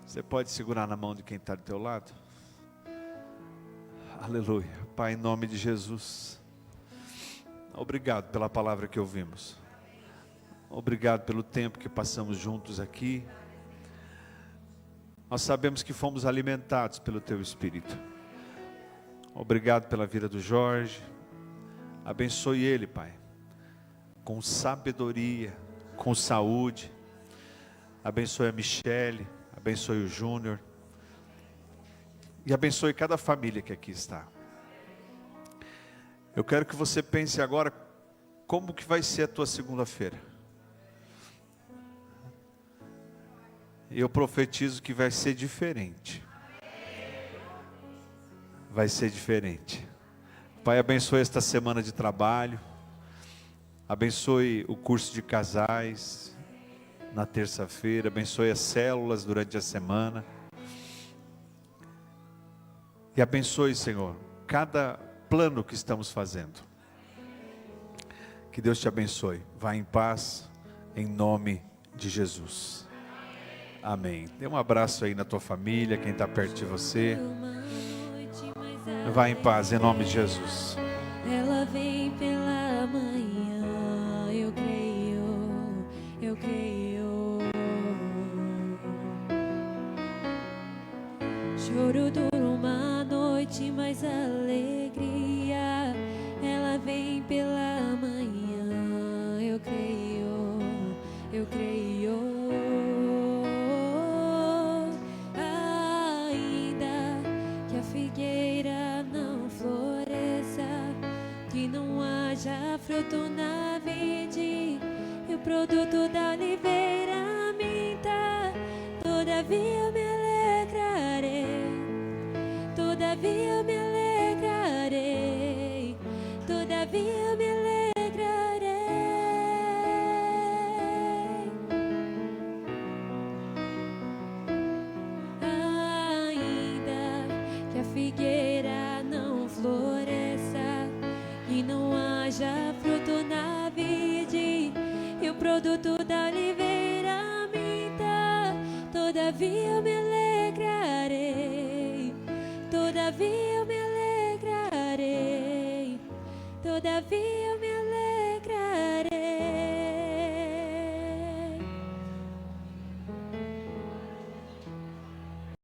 Você pode segurar na mão de quem está do teu lado? Aleluia. Pai, em nome de Jesus, obrigado pela palavra que ouvimos. Obrigado pelo tempo que passamos juntos aqui. Nós sabemos que fomos alimentados pelo Teu Espírito. Obrigado pela vida do Jorge. Abençoe ele, Pai, com sabedoria, com saúde. Abençoe a Michele, abençoe o Júnior. E abençoe cada família que aqui está. Eu quero que você pense agora como que vai ser a tua segunda-feira. E eu profetizo que vai ser diferente. Vai ser diferente. Pai, abençoe esta semana de trabalho. Abençoe o curso de casais na terça-feira. Abençoe as células durante a semana. E abençoe, Senhor, cada plano que estamos fazendo. Que Deus te abençoe. Vá em paz, em nome de Jesus. Amém. Dê um abraço aí na tua família, quem está perto de você. Vá em paz, em nome de Jesus. Ela vem pela manhã, eu creio, eu creio. Choro dura uma noite, mas alegria. Ela vem pela manhã, eu creio, eu creio. Ainda que a figueira não floresça, que não haja fruto na vide, e o produto da oliveira minta, todavia eu me alegrarei, todavia eu me alegrarei, todavia eu me alegrarei. Ainda que a figueira não floresça e não haja fruto na vide, e o produto da oliveira minta, todavia eu me alegrarei, todavia eu me alegrarei, todavia eu me